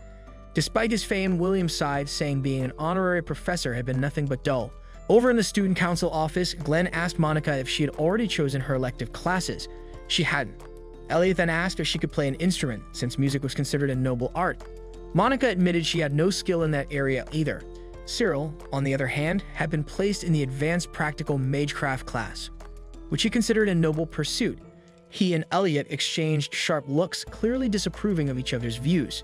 Despite his fame, William sighed, saying being an honorary professor had been nothing but dull. Over in the student council office, Glenn asked Monica if she had already chosen her elective classes. She hadn't. Elliot then asked if she could play an instrument, since music was considered a noble art. Monica admitted she had no skill in that area either. Cyril, on the other hand, had been placed in the Advanced Practical Magecraft class, which he considered a noble pursuit. He and Elliot exchanged sharp looks, clearly disapproving of each other's views.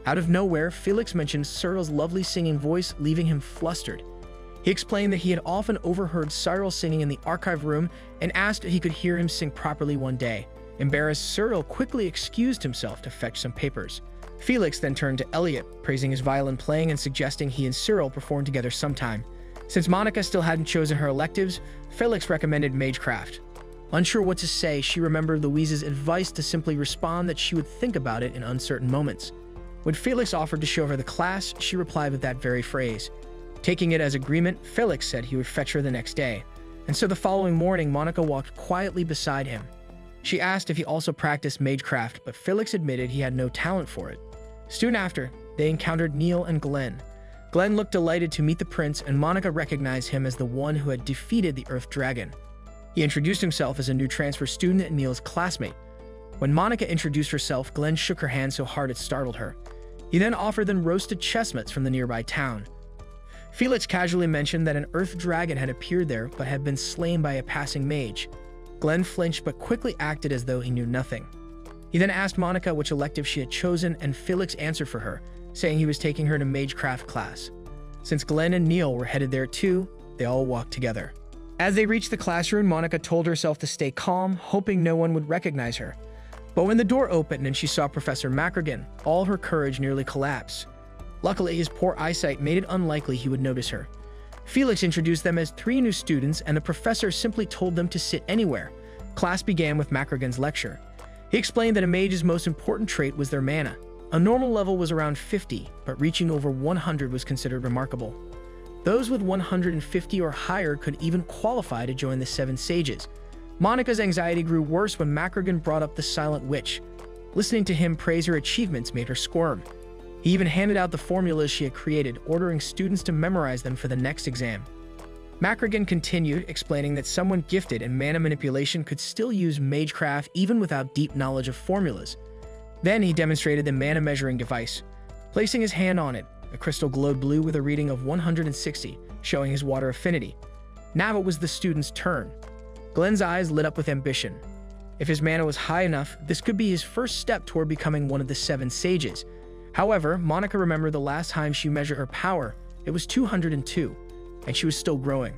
Out of nowhere, Felix mentioned Cyril's lovely singing voice, leaving him flustered. He explained that he had often overheard Cyril singing in the archive room and asked if he could hear him sing properly one day. Embarrassed, Cyril quickly excused himself to fetch some papers. Felix then turned to Elliot, praising his violin playing and suggesting he and Cyril perform together sometime. Since Monica still hadn't chosen her electives, Felix recommended Magecraft. Unsure what to say, she remembered Louise's advice to simply respond that she would think about it in uncertain moments. When Felix offered to show her the class, she replied with that very phrase. Taking it as agreement, Felix said he would fetch her the next day, and so the following morning Monica walked quietly beside him. She asked if he also practiced Magecraft, but Felix admitted he had no talent for it. Soon after, they encountered Neil and Glenn. Glenn looked delighted to meet the prince, and Monica recognized him as the one who had defeated the Earth Dragon. He introduced himself as a new transfer student and Neil's classmate. When Monica introduced herself, Glenn shook her hand so hard it startled her. He then offered them roasted chestnuts from the nearby town. Felix casually mentioned that an Earth Dragon had appeared there but had been slain by a passing mage. Glenn flinched but quickly acted as though he knew nothing. He then asked Monica which elective she had chosen, and Felix answered for her, saying he was taking her to Magecraft class. Since Glenn and Neil were headed there too, they all walked together. As they reached the classroom, Monica told herself to stay calm, hoping no one would recognize her. But when the door opened and she saw Professor Macragan, all her courage nearly collapsed. Luckily, his poor eyesight made it unlikely he would notice her. Felix introduced them as 3 new students, and the professor simply told them to sit anywhere. Class began with Macragan's lecture. He explained that a mage's most important trait was their mana. A normal level was around 50, but reaching over 100 was considered remarkable. Those with 150 or higher could even qualify to join the 7 sages. Monica's anxiety grew worse when Macragan brought up the Silent Witch. Listening to him praise her achievements made her squirm. He even handed out the formulas she had created, ordering students to memorize them for the next exam. Macragan continued, explaining that someone gifted in mana manipulation could still use Magecraft even without deep knowledge of formulas. Then he demonstrated the mana measuring device. Placing his hand on it, a crystal glowed blue with a reading of 160, showing his water affinity. Now it was the student's turn. Glenn's eyes lit up with ambition. If his mana was high enough, this could be his first step toward becoming one of the 7 sages. However, Monica remembered the last time she measured her power. It was 202, and she was still growing.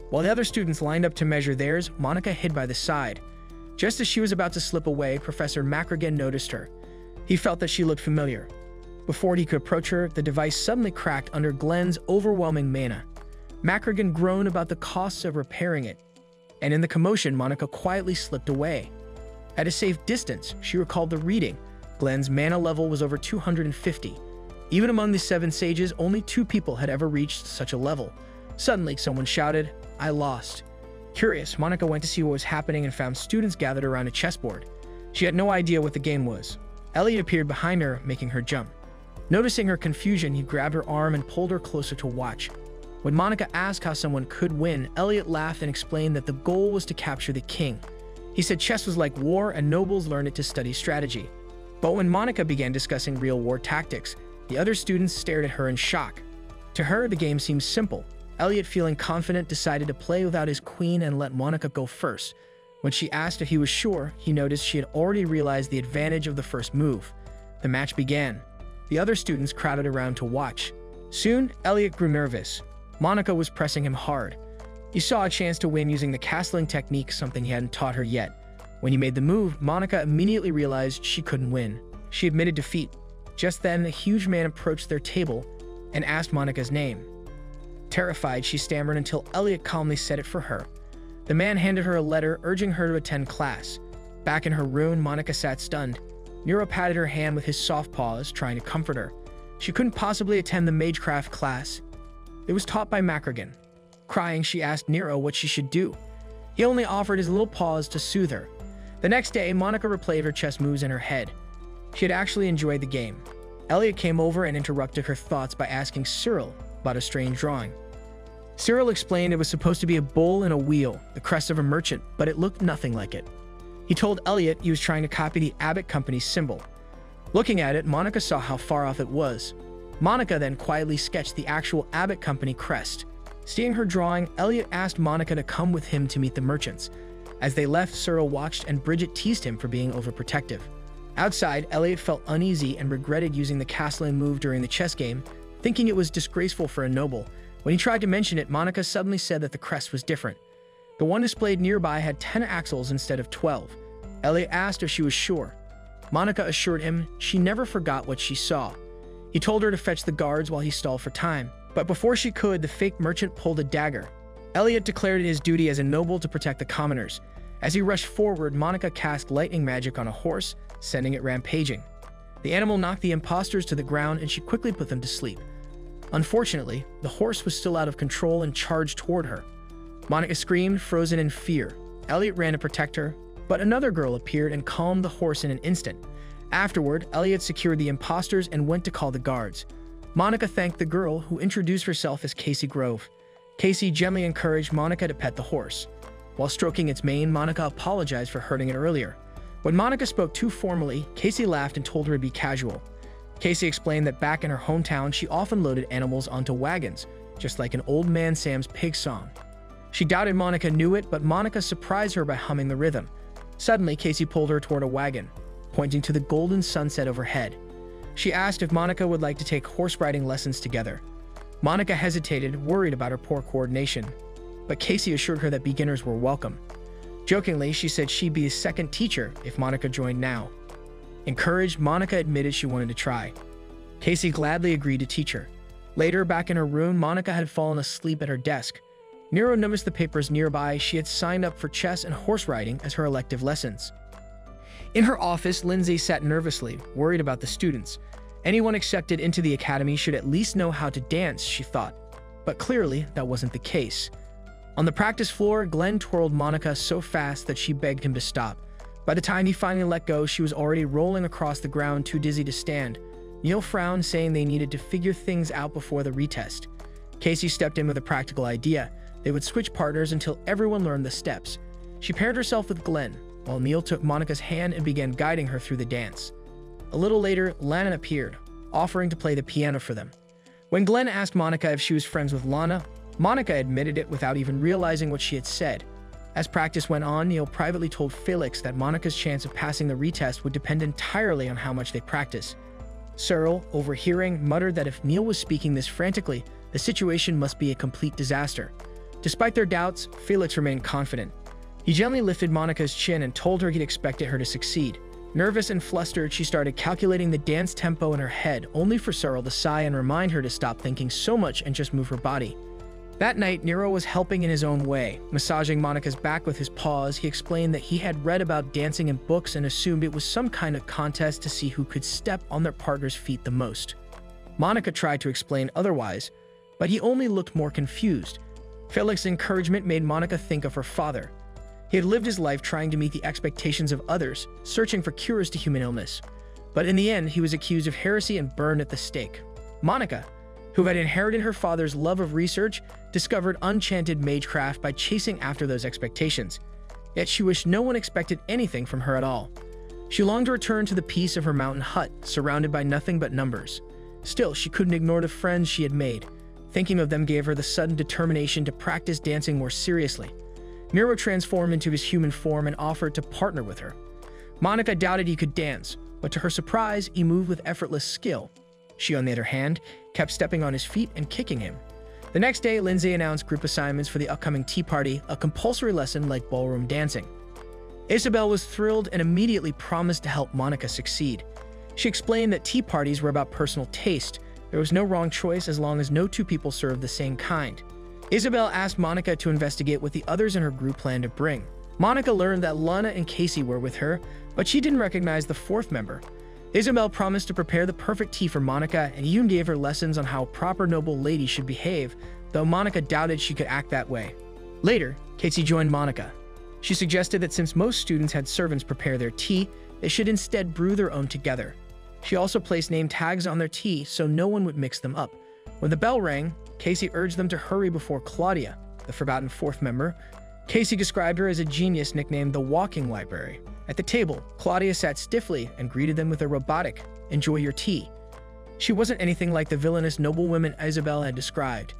While the other students lined up to measure theirs, Monica hid by the side. Just as she was about to slip away, Professor Macragan noticed her. He felt that she looked familiar. Before he could approach her, the device suddenly cracked under Glenn's overwhelming mana. Macragan groaned about the costs of repairing it, and in the commotion, Monica quietly slipped away. At a safe distance, she recalled the reading. Glenn's mana level was over 250. Even among the 7 sages, only 2 people had ever reached such a level. Suddenly, someone shouted, "I lost." Curious, Monica went to see what was happening and found students gathered around a chessboard. She had no idea what the game was. Elliot appeared behind her, making her jump. Noticing her confusion, he grabbed her arm and pulled her closer to watch. When Monica asked how someone could win, Elliot laughed and explained that the goal was to capture the king. He said chess was like war and nobles learned it to study strategy. But when Monica began discussing real war tactics, the other students stared at her in shock. To her, the game seemed simple. Elliot, feeling confident, decided to play without his queen and let Monica go first. When she asked if he was sure, he noticed she had already realized the advantage of the first move. The match began. The other students crowded around to watch. Soon, Elliot grew nervous. Monica was pressing him hard. He saw a chance to win using the castling technique, something he hadn't taught her yet. When he made the move, Monica immediately realized she couldn't win. She admitted defeat. Just then, a huge man approached their table and asked Monica's name. Terrified, she stammered until Elliot calmly said it for her. The man handed her a letter urging her to attend class. Back in her room, Monica sat stunned. Nero patted her hand with his soft paws, trying to comfort her. She couldn't possibly attend the Magecraft class. It was taught by Macragan. Crying, she asked Nero what she should do. He only offered his little paws to soothe her. The next day, Monica replayed her chess moves in her head. She had actually enjoyed the game. Elliot came over and interrupted her thoughts by asking Cyril about a strange drawing. Cyril explained it was supposed to be a bull and a wheel, the crest of a merchant, but it looked nothing like it. He told Elliot he was trying to copy the Abbott Company's symbol. Looking at it, Monica saw how far off it was. Monica then quietly sketched the actual Abbott Company crest. Seeing her drawing, Elliot asked Monica to come with him to meet the merchants. As they left, Cyril watched and Bridget teased him for being overprotective. Outside, Elliot felt uneasy and regretted using the castling move during the chess game, thinking it was disgraceful for a noble. When he tried to mention it, Monica suddenly said that the crest was different. The one displayed nearby had 10 axles instead of 12. Elliot asked if she was sure. Monica assured him she never forgot what she saw. He told her to fetch the guards while he stalled for time, but before she could, the fake merchant pulled a dagger. Elliot declared it his duty as a noble to protect the commoners. As he rushed forward, Monica cast lightning magic on a horse, sending it rampaging. The animal knocked the imposters to the ground and she quickly put them to sleep. Unfortunately, the horse was still out of control and charged toward her. Monica screamed, frozen in fear. Elliot ran to protect her, but another girl appeared and calmed the horse in an instant. Afterward, Elliot secured the imposters and went to call the guards. Monica thanked the girl, who introduced herself as Casey Grove. Casey gently encouraged Monica to pet the horse. While stroking its mane, Monica apologized for hurting it earlier. When Monica spoke too formally, Casey laughed and told her to be casual. Casey explained that back in her hometown, she often loaded animals onto wagons, just like an old man Sam's pig song. She doubted Monica knew it, but Monica surprised her by humming the rhythm. Suddenly, Casey pulled her toward a wagon, pointing to the golden sunset overhead. She asked if Monica would like to take horse riding lessons together. Monica hesitated, worried about her poor coordination, but Casey assured her that beginners were welcome. Jokingly, she said she'd be his second teacher if Monica joined now. Encouraged, Monica admitted she wanted to try. Casey gladly agreed to teach her. Later, back in her room, Monica had fallen asleep at her desk. Nero noticed the papers nearby. She had signed up for chess and horse riding as her elective lessons. In her office, Lindsay sat nervously, worried about the students. Anyone accepted into the academy should at least know how to dance, she thought. But clearly, that wasn't the case. On the practice floor, Glenn twirled Monica so fast that she begged him to stop. By the time he finally let go, she was already rolling across the ground, too dizzy to stand. Neil frowned, saying they needed to figure things out before the retest. Casey stepped in with a practical idea. They would switch partners until everyone learned the steps. She paired herself with Glenn, while Neil took Monica's hand and began guiding her through the dance. A little later, Lana appeared, offering to play the piano for them. When Glenn asked Monica if she was friends with Lana, Monica admitted it without even realizing what she had said. As practice went on, Neil privately told Felix that Monica's chance of passing the retest would depend entirely on how much they practice. Cyril, overhearing, muttered that if Neil was speaking this frantically, the situation must be a complete disaster. Despite their doubts, Felix remained confident. He gently lifted Monica's chin and told her he'd expected her to succeed. Nervous and flustered, she started calculating the dance tempo in her head, only for Cyril to sigh and remind her to stop thinking so much and just move her body. That night, Nero was helping in his own way. Massaging Monica's back with his paws, he explained that he had read about dancing in books and assumed it was some kind of contest to see who could step on their partner's feet the most. Monica tried to explain otherwise, but he only looked more confused. Felix's encouragement made Monica think of her father. He had lived his life trying to meet the expectations of others, searching for cures to human illness. But in the end, he was accused of heresy and burned at the stake. Monica, who had inherited her father's love of research, discovered enchanted magecraft by chasing after those expectations. Yet she wished no one expected anything from her at all. She longed to return to the peace of her mountain hut, surrounded by nothing but numbers. Still, she couldn't ignore the friends she had made. Thinking of them gave her the sudden determination to practice dancing more seriously. Nero transformed into his human form and offered to partner with her. Monica doubted he could dance, but to her surprise, he moved with effortless skill. She, on the other hand, kept stepping on his feet and kicking him. The next day, Lindsay announced group assignments for the upcoming tea party, a compulsory lesson like ballroom dancing. Isabel was thrilled and immediately promised to help Monica succeed. She explained that tea parties were about personal taste. There was no wrong choice as long as no two people served the same kind. Isabel asked Monica to investigate what the others in her group planned to bring. Monica learned that Lana and Casey were with her, but she didn't recognize the fourth member. Isabel promised to prepare the perfect tea for Monica and even gave her lessons on how a proper noble lady should behave, though Monica doubted she could act that way. Later, Casey joined Monica. She suggested that since most students had servants prepare their tea, they should instead brew their own together. She also placed name tags on their tea so no one would mix them up. When the bell rang, Casey urged them to hurry before Claudia, the forgotten fourth member. Casey described her as a genius nicknamed the Walking Library. At the table, Claudia sat stiffly and greeted them with a robotic, "Enjoy your tea." She wasn't anything like the villainous noblewoman Isabel had described.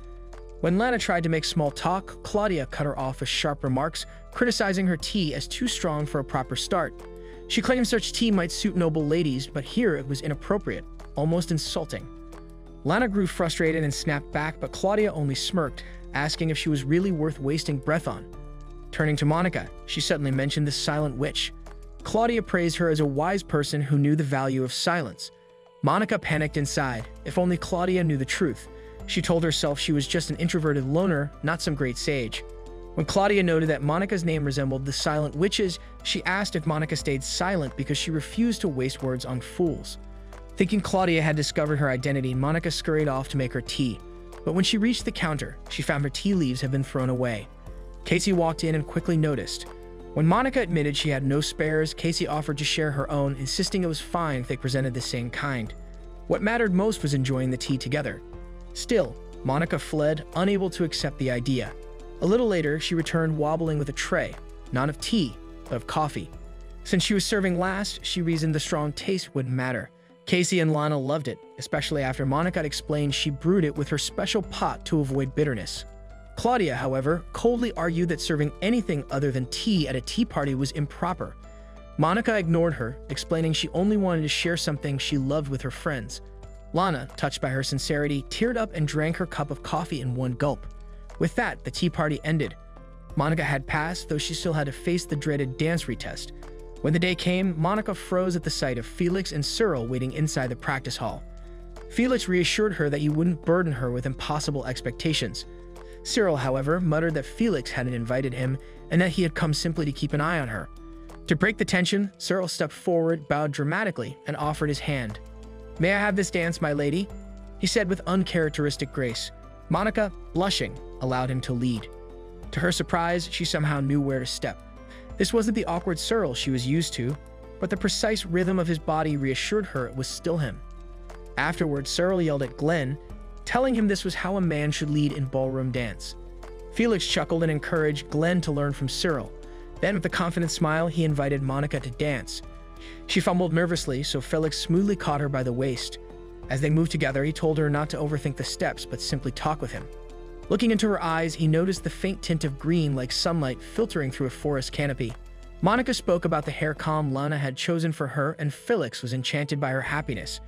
When Lana tried to make small talk, Claudia cut her off with sharp remarks, criticizing her tea as too strong for a proper start. She claimed such tea might suit noble ladies, but here it was inappropriate, almost insulting. Lana grew frustrated and snapped back, but Claudia only smirked, asking if she was really worth wasting breath on. Turning to Monica, she suddenly mentioned the silent witch. Claudia praised her as a wise person who knew the value of silence. Monica panicked inside. If only Claudia knew the truth. She told herself she was just an introverted loner, not some great sage. When Claudia noted that Monica's name resembled the silent witches, she asked if Monica stayed silent because she refused to waste words on fools. Thinking Claudia had discovered her identity, Monica scurried off to make her tea. But when she reached the counter, she found her tea leaves had been thrown away. Casey walked in and quickly noticed. When Monica admitted she had no spares, Casey offered to share her own, insisting it was fine if they presented the same kind. What mattered most was enjoying the tea together. Still, Monica fled, unable to accept the idea. A little later, she returned wobbling with a tray, not of tea, but of coffee. Since she was serving last, she reasoned the strong taste wouldn't matter. Casey and Lana loved it, especially after Monica had explained she brewed it with her special pot to avoid bitterness. Claudia, however, coldly argued that serving anything other than tea at a tea party was improper. Monica ignored her, explaining she only wanted to share something she loved with her friends. Lana, touched by her sincerity, teared up and drank her cup of coffee in one gulp. With that, the tea party ended. Monica had passed, though she still had to face the dreaded dance retest. When the day came, Monica froze at the sight of Felix and Cyril waiting inside the practice hall. Felix reassured her that he wouldn't burden her with impossible expectations. Cyril, however, muttered that Felix hadn't invited him and that he had come simply to keep an eye on her. To break the tension, Cyril stepped forward, bowed dramatically, and offered his hand. "May I have this dance, my lady?" he said with uncharacteristic grace. Monica, blushing, allowed him to lead. To her surprise, she somehow knew where to step. This wasn't the awkward Cyril she was used to, but the precise rhythm of his body reassured her it was still him. Afterward, Cyril yelled at Glenn, telling him this was how a man should lead in ballroom dance. Felix chuckled and encouraged Glenn to learn from Cyril. Then, with a confident smile, he invited Monica to dance. She fumbled nervously, so Felix smoothly caught her by the waist. As they moved together, he told her not to overthink the steps, but simply talk with him. Looking into her eyes, he noticed the faint tint of green like sunlight filtering through a forest canopy. Monica spoke about the hair comb Lana had chosen for her, and Felix was enchanted by her happiness.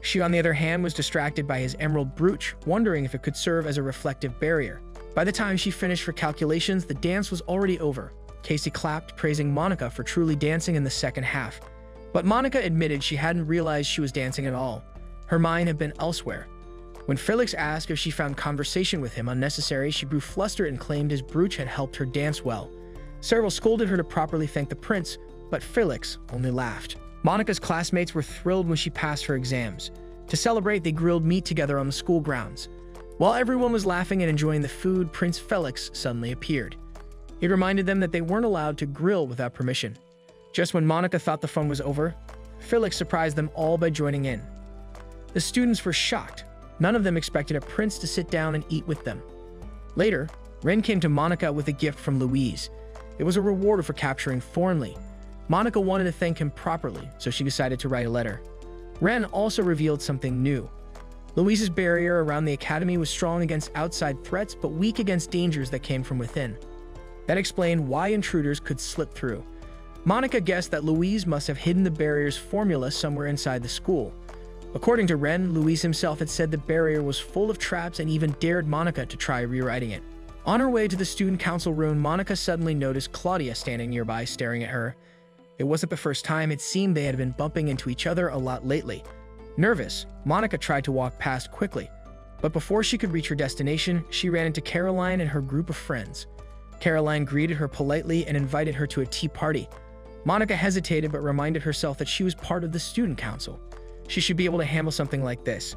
She, on the other hand, was distracted by his emerald brooch, wondering if it could serve as a reflective barrier. By the time she finished her calculations, the dance was already over. Casey clapped, praising Monica for truly dancing in the second half. But Monica admitted she hadn't realized she was dancing at all. Her mind had been elsewhere. When Felix asked if she found conversation with him unnecessary, she grew flustered and claimed his brooch had helped her dance well. Cyril scolded her to properly thank the prince, but Felix only laughed. Monica's classmates were thrilled when she passed her exams. To celebrate, they grilled meat together on the school grounds. While everyone was laughing and enjoying the food, Prince Felix suddenly appeared. He reminded them that they weren't allowed to grill without permission. Just when Monica thought the fun was over, Felix surprised them all by joining in. The students were shocked. None of them expected a prince to sit down and eat with them. Later, Ren came to Monica with a gift from Louise. It was a reward for capturing Thornley. Monica wanted to thank him properly, so she decided to write a letter. Ren also revealed something new. Louise's barrier around the academy was strong against outside threats, but weak against dangers that came from within. That explained why intruders could slip through. Monica guessed that Louise must have hidden the barrier's formula somewhere inside the school. According to Ren, Louise himself had said the barrier was full of traps and even dared Monica to try rewriting it. On her way to the student council room, Monica suddenly noticed Claudia standing nearby, staring at her. It wasn't the first time. It seemed they had been bumping into each other a lot lately. Nervous, Monica tried to walk past quickly, but before she could reach her destination, she ran into Caroline and her group of friends. Caroline greeted her politely and invited her to a tea party. Monica hesitated but reminded herself that she was part of the student council. She should be able to handle something like this.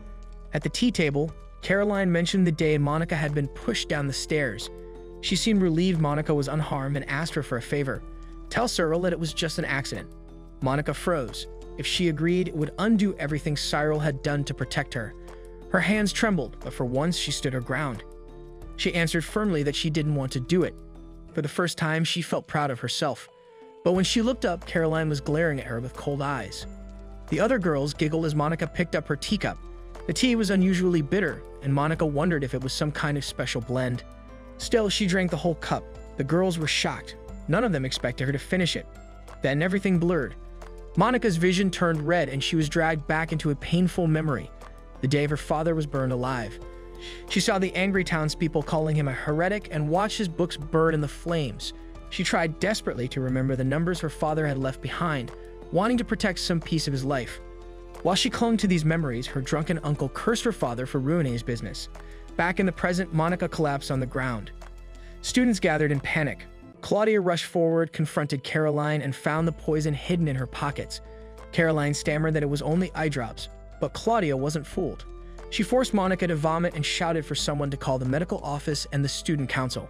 At the tea table, Caroline mentioned the day Monica had been pushed down the stairs. She seemed relieved Monica was unharmed and asked her for a favor. Tell Cyril that it was just an accident. Monica froze. If she agreed, it would undo everything Cyril had done to protect her. Her hands trembled, but for once she stood her ground. She answered firmly that she didn't want to do it. For the first time, she felt proud of herself. But when she looked up, Caroline was glaring at her with cold eyes. The other girls giggled as Monica picked up her teacup. The tea was unusually bitter, and Monica wondered if it was some kind of special blend. Still, she drank the whole cup. The girls were shocked. None of them expected her to finish it. Then everything blurred. Monica's vision turned red and she was dragged back into a painful memory. The day her father was burned alive. She saw the angry townspeople calling him a heretic and watched his books burn in the flames. She tried desperately to remember the numbers her father had left behind, wanting to protect some piece of his life. While she clung to these memories, her drunken uncle cursed her father for ruining his business. Back in the present, Monica collapsed on the ground. Students gathered in panic. Claudia rushed forward, confronted Caroline, and found the poison hidden in her pockets. Caroline stammered that it was only eye drops, but Claudia wasn't fooled. She forced Monica to vomit and shouted for someone to call the medical office and the student council.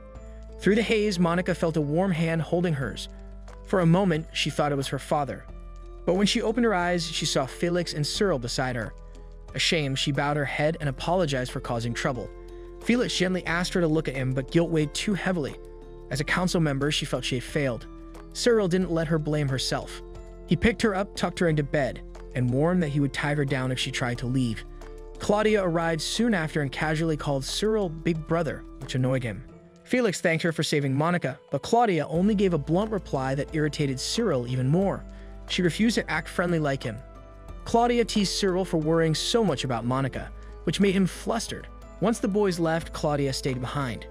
Through the haze, Monica felt a warm hand holding hers. For a moment, she thought it was her father. But when she opened her eyes, she saw Felix and Cyril beside her. Ashamed, she bowed her head and apologized for causing trouble. Felix gently asked her to look at him, but guilt weighed too heavily. As a council member, she felt she had failed. Cyril didn't let her blame herself. He picked her up, tucked her into bed, and warned that he would tie her down if she tried to leave. Claudia arrived soon after and casually called Cyril Big Brother, which annoyed him. Felix thanked her for saving Monica, but Claudia only gave a blunt reply that irritated Cyril even more. She refused to act friendly like him. Claudia teased Cyril for worrying so much about Monica, which made him flustered. Once the boys left, Claudia stayed behind.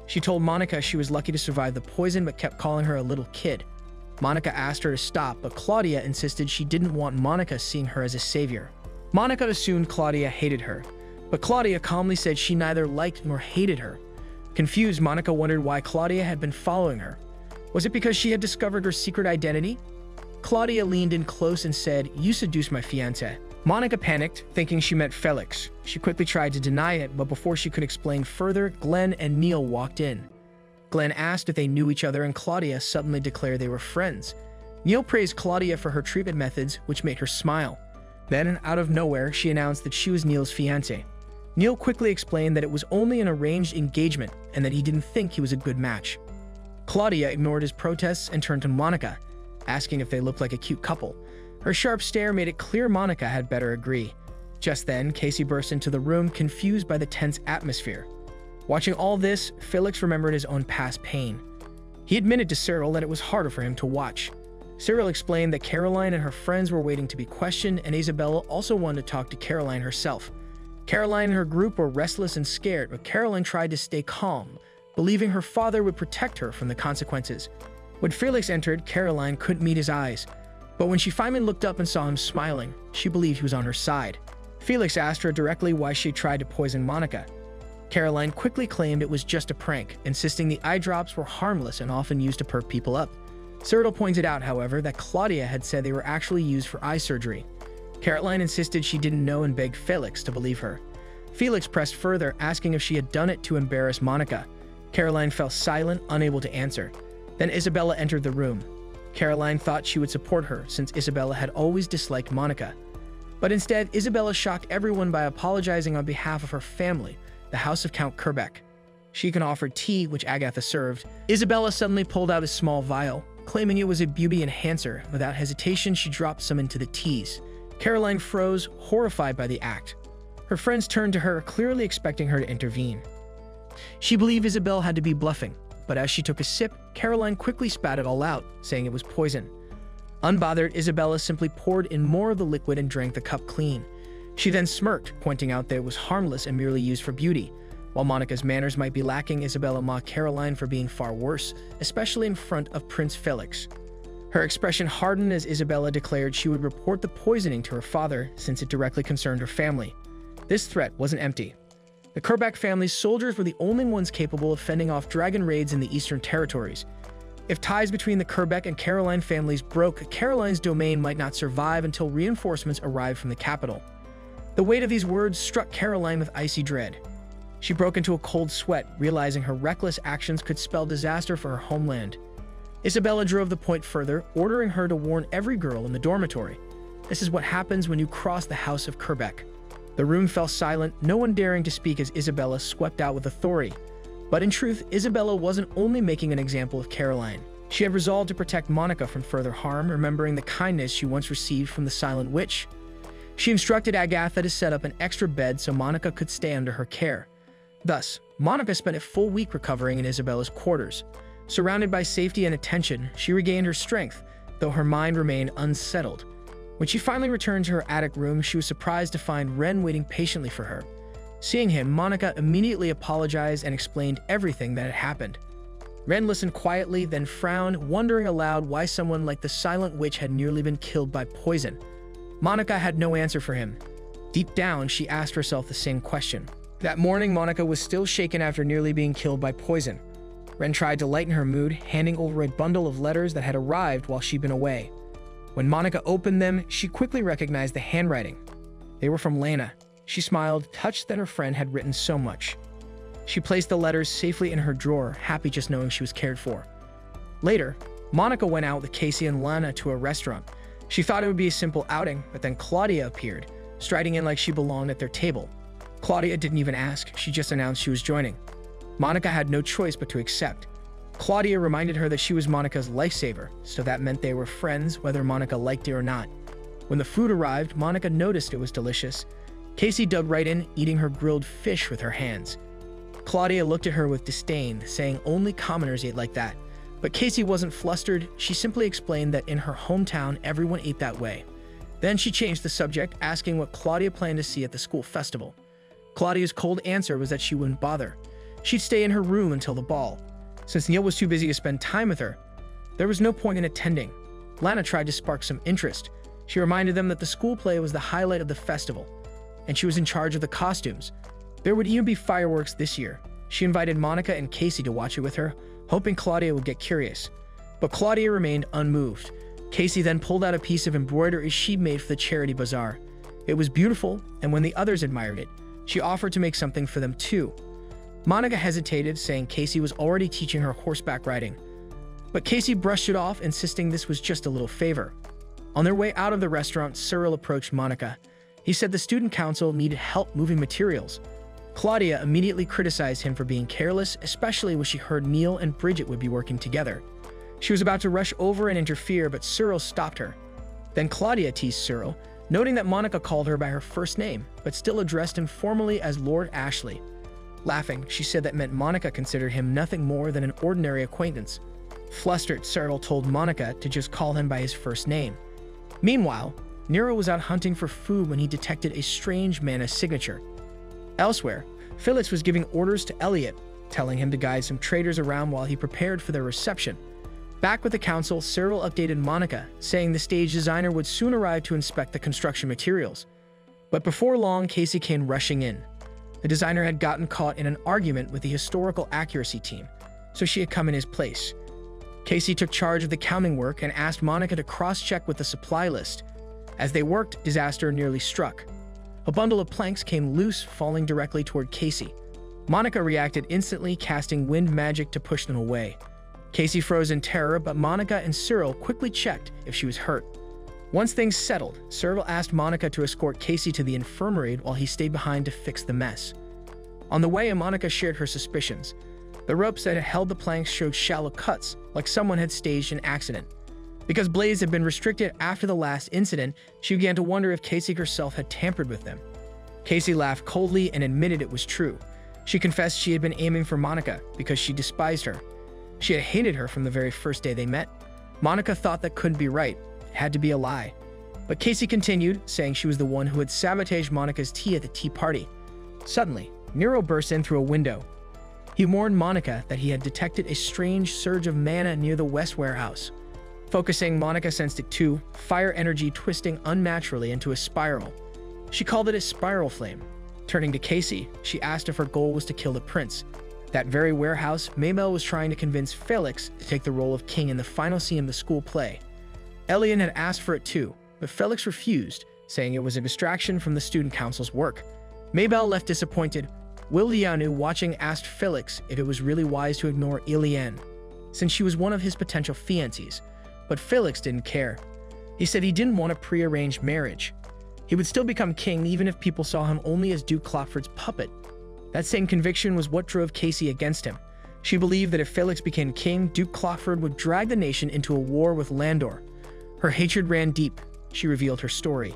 She told Monica she was lucky to survive the poison but kept calling her a little kid. Monica asked her to stop, but Claudia insisted she didn't want Monica seeing her as a savior. Monica assumed Claudia hated her, but Claudia calmly said she neither liked nor hated her. Confused, Monica wondered why Claudia had been following her. Was it because she had discovered her secret identity? Claudia leaned in close and said, "You seduced my fiancé." Monica panicked, thinking she meant Felix. She quickly tried to deny it, but before she could explain further, Glenn and Neil walked in. Glenn asked if they knew each other, and Claudia suddenly declared they were friends. Neil praised Claudia for her treatment methods, which made her smile. Then, out of nowhere, she announced that she was Neil's fiancé. Neil quickly explained that it was only an arranged engagement and that he didn't think he was a good match. Claudia ignored his protests and turned to Monica, asking if they looked like a cute couple. Her sharp stare made it clear Monica had better agree. Just then, Casey burst into the room, confused by the tense atmosphere. Watching all this, Felix remembered his own past pain. He admitted to Cyril that it was harder for him to watch. Cyril explained that Caroline and her friends were waiting to be questioned, and Isabella also wanted to talk to Caroline herself. Caroline and her group were restless and scared, but Caroline tried to stay calm, believing her father would protect her from the consequences. When Felix entered, Caroline couldn't meet his eyes. But when she finally looked up and saw him smiling, she believed he was on her side. Felix asked her directly why she tried to poison Monica. Caroline quickly claimed it was just a prank, insisting the eye drops were harmless and often used to perk people up. Cyril pointed out, however, that Claudia had said they were actually used for eye surgery. Caroline insisted she didn't know and begged Felix to believe her. Felix pressed further, asking if she had done it to embarrass Monica. Caroline fell silent, unable to answer. Then Isabella entered the room. Caroline thought she would support her, since Isabella had always disliked Monica. But instead, Isabella shocked everyone by apologizing on behalf of her family, the House of Count Kerbeck. She even offered tea, which Agatha served. Isabella suddenly pulled out a small vial, claiming it was a beauty enhancer. Without hesitation, she dropped some into the teas. Caroline froze, horrified by the act. Her friends turned to her, clearly expecting her to intervene. She believed Isabella had to be bluffing, but as she took a sip, Caroline quickly spat it all out, saying it was poison. Unbothered, Isabella simply poured in more of the liquid and drank the cup clean. She then smirked, pointing out that it was harmless and merely used for beauty. While Monica's manners might be lacking, Isabella mocked Caroline for being far worse, especially in front of Prince Felix. Her expression hardened as Isabella declared she would report the poisoning to her father since it directly concerned her family. This threat wasn't empty. The Kerbeck family's soldiers were the only ones capable of fending off dragon raids in the Eastern Territories. If ties between the Kerbeck and Caroline families broke, Caroline's domain might not survive until reinforcements arrived from the capital. The weight of these words struck Caroline with icy dread. She broke into a cold sweat, realizing her reckless actions could spell disaster for her homeland. Isabella drove the point further, ordering her to warn every girl in the dormitory. This is what happens when you cross the House of Kerbeck. The room fell silent, no one daring to speak as Isabella swept out with authority. But in truth, Isabella wasn't only making an example of Caroline. She had resolved to protect Monica from further harm, remembering the kindness she once received from the Silent Witch. She instructed Agatha to set up an extra bed so Monica could stay under her care. Thus, Monica spent a full week recovering in Isabella's quarters. Surrounded by safety and attention, she regained her strength, though her mind remained unsettled. When she finally returned to her attic room, she was surprised to find Ren waiting patiently for her. Seeing him, Monica immediately apologized and explained everything that had happened. Ren listened quietly, then frowned, wondering aloud why someone like the Silent Witch had nearly been killed by poison. Monica had no answer for him. Deep down, she asked herself the same question. That morning, Monica was still shaken after nearly being killed by poison. Ren tried to lighten her mood, handing over a bundle of letters that had arrived while she'd been away. When Monica opened them, she quickly recognized the handwriting. They were from Lana. She smiled, touched that her friend had written so much. She placed the letters safely in her drawer, happy just knowing she was cared for. Later, Monica went out with Casey and Lana to a restaurant. She thought it would be a simple outing, but then Claudia appeared, striding in like she belonged at their table. Claudia didn't even ask, she just announced she was joining. Monica had no choice but to accept. Claudia reminded her that she was Monica's lifesaver, so that meant they were friends whether Monica liked it or not. When the food arrived, Monica noticed it was delicious. Casey dug right in, eating her grilled fish with her hands. Claudia looked at her with disdain, saying only commoners ate like that. But Casey wasn't flustered. She simply explained that in her hometown, everyone ate that way. Then she changed the subject, asking what Claudia planned to see at the school festival. Claudia's cold answer was that she wouldn't bother. She'd stay in her room until the ball. Since Neil was too busy to spend time with her, there was no point in attending. Lana tried to spark some interest. She reminded them that the school play was the highlight of the festival, and she was in charge of the costumes. There would even be fireworks this year. She invited Monica and Casey to watch it with her, hoping Claudia would get curious. But Claudia remained unmoved. Casey then pulled out a piece of embroidery she'd made for the charity bazaar. It was beautiful, and when the others admired it, she offered to make something for them too. Monica hesitated, saying Casey was already teaching her horseback riding. But Casey brushed it off, insisting this was just a little favor. On their way out of the restaurant, Cyril approached Monica. He said the student council needed help moving materials. Claudia immediately criticized him for being careless, especially when she heard Neil and Bridget would be working together. She was about to rush over and interfere, but Cyril stopped her. Then Claudia teased Cyril, noting that Monica called her by her first name, but still addressed him formally as Lord Ashley. Laughing, she said that meant Monica considered him nothing more than an ordinary acquaintance. Flustered, Cyril told Monica to just call him by his first name. Meanwhile, Nero was out hunting for food when he detected a strange mana signature. Elsewhere, Felix was giving orders to Elliot, telling him to guide some traders around while he prepared for their reception. Back with the council, Cyril updated Monica, saying the stage designer would soon arrive to inspect the construction materials. But before long, Casey came rushing in. The designer had gotten caught in an argument with the historical accuracy team, so she had come in his place. Casey took charge of the counting work and asked Monica to cross-check with the supply list. As they worked, disaster nearly struck. A bundle of planks came loose, falling directly toward Casey. Monica reacted instantly, casting wind magic to push them away. Casey froze in terror, but Monica and Cyril quickly checked if she was hurt. Once things settled, Cyril asked Monica to escort Casey to the infirmary while he stayed behind to fix the mess. On the way, Monica shared her suspicions. The ropes that had held the planks showed shallow cuts, like someone had staged an accident. Because blades had been restricted after the last incident, she began to wonder if Casey herself had tampered with them. Casey laughed coldly and admitted it was true. She confessed she had been aiming for Monica because she despised her. She had hated her from the very first day they met. Monica thought that couldn't be right. It had to be a lie. But Casey continued, saying she was the one who had sabotaged Monica's tea at the tea party. Suddenly, Nero burst in through a window. He warned Monica that he had detected a strange surge of mana near the west warehouse. Focusing, Monica sensed it too, fire energy twisting unnaturally into a spiral. She called it a spiral flame. Turning to Casey, she asked if her goal was to kill the prince. That very warehouse, Maybelle was trying to convince Felix to take the role of king in the final scene of the school play. Elian had asked for it too, but Felix refused, saying it was a distraction from the student council's work. Maybelle left disappointed. Lilianu, watching, asked Felix if it was really wise to ignore Eliane, since she was one of his potential fiancés. But Felix didn't care. He said he didn't want a prearranged marriage. He would still become king even if people saw him only as Duke Clockford's puppet. That same conviction was what drove Casey against him. She believed that if Felix became king, Duke Clockford would drag the nation into a war with Landor. Her hatred ran deep. She revealed her story.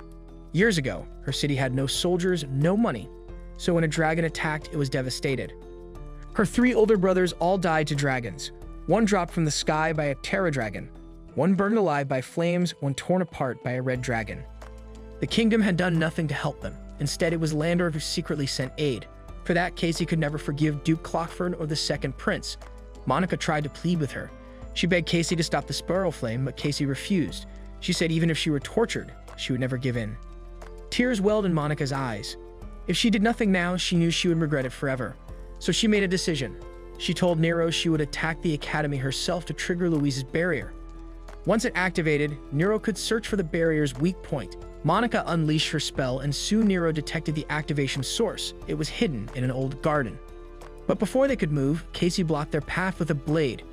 Years ago, her city had no soldiers, no money, so when a dragon attacked, it was devastated. Her 3 older brothers all died to dragons. One dropped from the sky by a Terra dragon, one burned alive by flames, one torn apart by a red dragon. The kingdom had done nothing to help them. Instead, it was Landor who secretly sent aid. For that, Casey could never forgive Duke Clockford or the second prince. Monica tried to plead with her. She begged Casey to stop the spiral flame, but Casey refused. She said even if she were tortured, she would never give in. Tears welled in Monica's eyes. If she did nothing now, she knew she would regret it forever. So she made a decision. She told Nero she would attack the academy herself to trigger Louise's barrier. Once it activated, Nero could search for the barrier's weak point. Monica unleashed her spell, and soon Nero detected the activation source. It was hidden in an old garden. But before they could move, Casey blocked their path with a blade.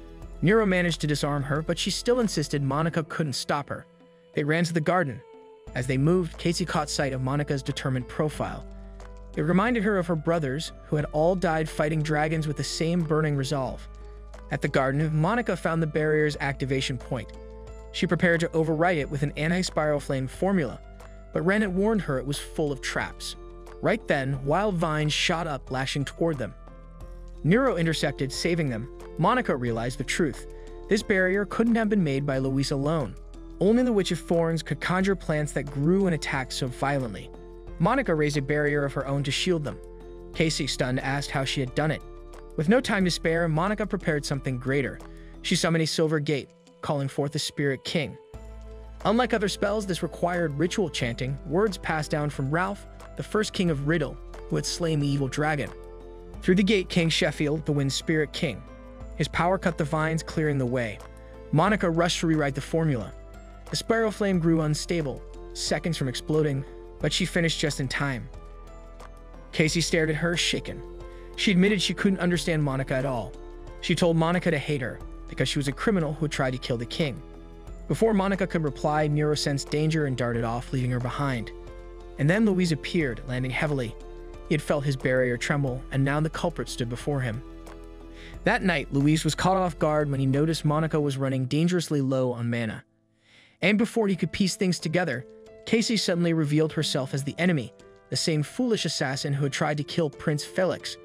Nero managed to disarm her, but she still insisted Monica couldn't stop her. They ran to the garden. As they moved, Casey caught sight of Monica's determined profile. It reminded her of her brothers, who had all died fighting dragons with the same burning resolve. At the garden, Monica found the barrier's activation point. She prepared to overwrite it with an anti-spiral flame formula, but Ren had warned her it was full of traps. Right then, wild vines shot up, lashing toward them. Nero intercepted, saving them. Monica realized the truth. This barrier couldn't have been made by Louise alone. Only the Witch of Thorns could conjure plants that grew and attacked so violently. Monica raised a barrier of her own to shield them. Casey, stunned, asked how she had done it. With no time to spare, Monica prepared something greater. She summoned a silver gate, calling forth the Spirit King. Unlike other spells, this required ritual chanting, words passed down from Ralph, the first king of Riddle, who had slain the evil dragon. Through the gate came Sheffield, the Wind Spirit King. His power cut the vines, clearing the way. Monica rushed to rewrite the formula. The spiral flame grew unstable, seconds from exploding, but she finished just in time. Casey stared at her, shaken. She admitted she couldn't understand Monica at all. She told Monica to hate her, because she was a criminal who had tried to kill the king. Before Monica could reply, Nero sensed danger and darted off, leaving her behind. And then Louise appeared, landing heavily. He had felt his barrier tremble, and now the culprit stood before him. That night, Louise was caught off guard when he noticed Monica was running dangerously low on mana. And before he could piece things together, Casey suddenly revealed herself as the enemy, the same foolish assassin who had tried to kill Prince Felix.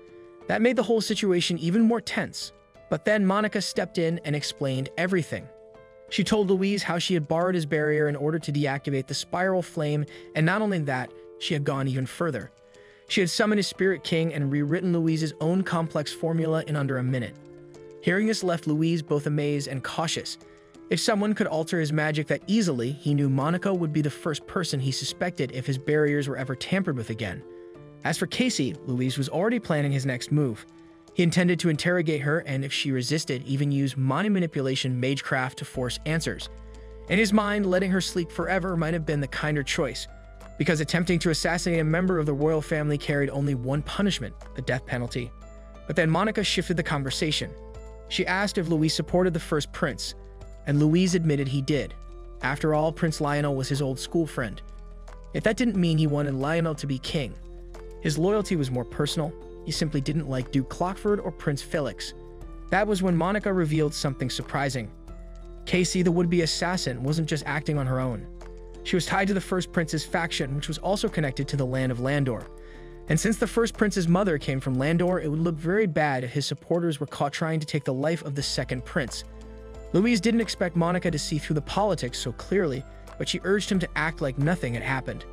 That made the whole situation even more tense. But then Monica stepped in and explained everything. She told Louise how she had borrowed his barrier in order to deactivate the spiral flame, and not only that, she had gone even further. She had summoned his Spirit King and rewritten Louise's own complex formula in under a minute. Hearing this left Louise both amazed and cautious. If someone could alter his magic that easily, he knew Monica would be the first person he suspected if his barriers were ever tampered with again. As for Casey, Louise was already planning his next move. He intended to interrogate her and, if she resisted, even use mind manipulation magecraft to force answers. In his mind, letting her sleep forever might have been the kinder choice, because attempting to assassinate a member of the royal family carried only one punishment, the death penalty. But then Monica shifted the conversation. She asked if Louise supported the first prince, and Louise admitted he did. After all, Prince Lionel was his old school friend. Yet that didn't mean he wanted Lionel to be king. His loyalty was more personal. He simply didn't like Duke Clockford or Prince Felix. That was when Monica revealed something surprising. Casey, the would-be assassin, wasn't just acting on her own. She was tied to the First Prince's faction, which was also connected to the land of Landor. And since the First Prince's mother came from Landor, it would look very bad if his supporters were caught trying to take the life of the Second Prince. Louise didn't expect Monica to see through the politics so clearly, but she urged him to act like nothing had happened.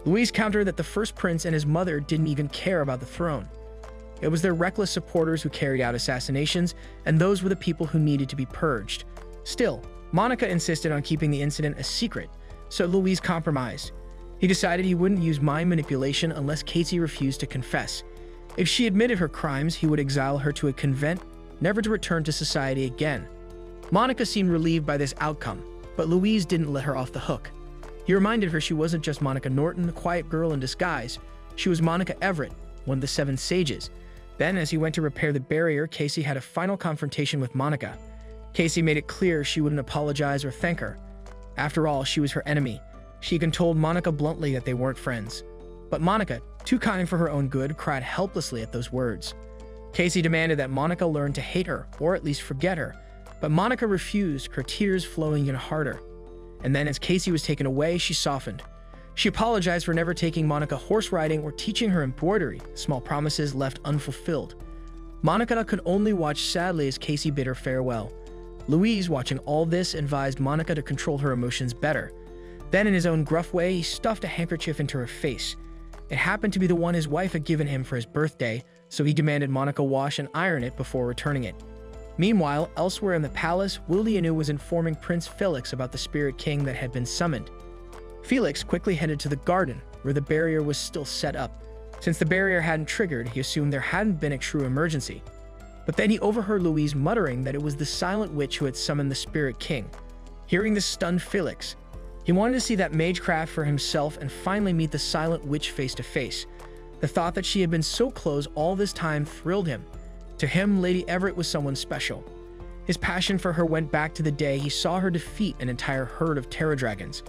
Louise countered that the First Prince and his mother didn't even care about the throne. It was their reckless supporters who carried out assassinations, and those were the people who needed to be purged. Still, Monica insisted on keeping the incident a secret, so Louise compromised. He decided he wouldn't use mind manipulation unless Casey refused to confess. If she admitted her crimes, he would exile her to a convent, never to return to society again. Monica seemed relieved by this outcome, but Louise didn't let her off the hook. He reminded her she wasn't just Monica Norton, the quiet girl in disguise. She was Monica Everett, one of the Seven Sages. Then, as he went to repair the barrier, Casey had a final confrontation with Monica. Casey made it clear she wouldn't apologize or thank her. After all, she was her enemy. She even told Monica bluntly that they weren't friends. But Monica, too kind for her own good, cried helplessly at those words. Casey demanded that Monica learn to hate her, or at least forget her, but Monica refused, her tears flowing even harder. And then as Casey was taken away, she softened. She apologized for never taking Monica horse riding or teaching her embroidery, small promises left unfulfilled. Monica could only watch sadly as Casey bid her farewell. Louise, watching all this, advised Monica to control her emotions better. Then, in his own gruff way, he stuffed a handkerchief into her face. It happened to be the one his wife had given him for his birthday, so he demanded Monica wash and iron it before returning it. Meanwhile, elsewhere in the palace, Willianu was informing Prince Felix about the Spirit King that had been summoned. Felix quickly headed to the garden, where the barrier was still set up. Since the barrier hadn't triggered, he assumed there hadn't been a true emergency. But then he overheard Louise muttering that it was the silent witch who had summoned the Spirit King. Hearing this stunned Felix. He wanted to see that magecraft for himself and finally meet the silent witch face to face. The thought that she had been so close all this time thrilled him. To him, Lady Everett was someone special. His passion for her went back to the day he saw her defeat an entire herd of terror dragons.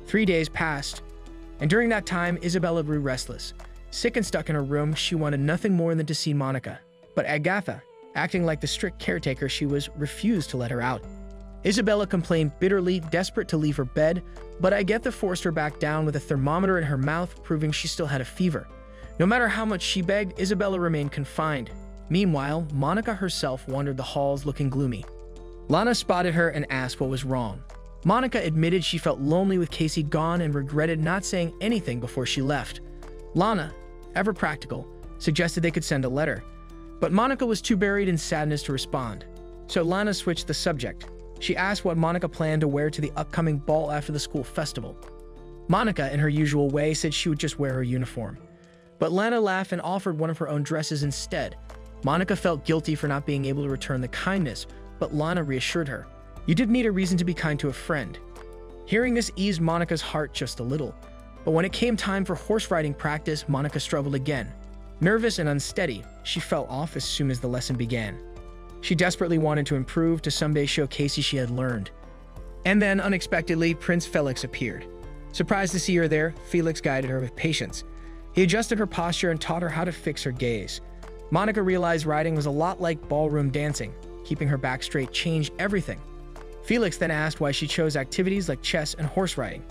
3 days passed, and during that time, Isabella grew restless. Sick and stuck in her room, she wanted nothing more than to see Monica. But Agatha, acting like the strict caretaker she was, refused to let her out. Isabella complained bitterly, desperate to leave her bed, but Agatha forced her back down with a thermometer in her mouth, proving she still had a fever. No matter how much she begged, Isabella remained confined. Meanwhile, Monica herself wandered the halls looking gloomy. Lana spotted her and asked what was wrong. Monica admitted she felt lonely with Casey gone and regretted not saying anything before she left. Lana, ever practical, suggested they could send a letter, but Monica was too buried in sadness to respond. So Lana switched the subject. She asked what Monica planned to wear to the upcoming ball after the school festival. Monica, in her usual way, said she would just wear her uniform. But Lana laughed and offered one of her own dresses instead. Monica felt guilty for not being able to return the kindness, but Lana reassured her. You did need a reason to be kind to a friend. Hearing this eased Monica's heart just a little. But when it came time for horse riding practice, Monica struggled again. Nervous and unsteady, she fell off as soon as the lesson began. She desperately wanted to improve, to someday show Casey she had learned. And then, unexpectedly, Prince Felix appeared. Surprised to see her there, Felix guided her with patience. He adjusted her posture and taught her how to fix her gaze. Monica realized riding was a lot like ballroom dancing. Keeping her back straight changed everything. Felix then asked why she chose activities like chess and horse riding.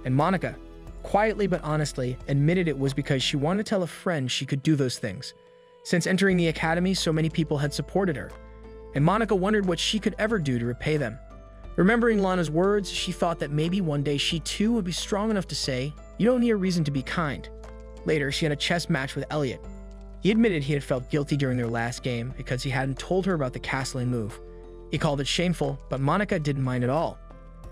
And Monica, quietly but honestly, admitted it was because she wanted to tell a friend she could do those things. Since entering the academy, so many people had supported her. And Monica wondered what she could ever do to repay them. Remembering Lana's words, she thought that maybe one day she too would be strong enough to say, "You don't need a reason to be kind." Later, she had a chess match with Elliot. He admitted he had felt guilty during their last game because he hadn't told her about the castling move. He called it shameful, but Monica didn't mind at all.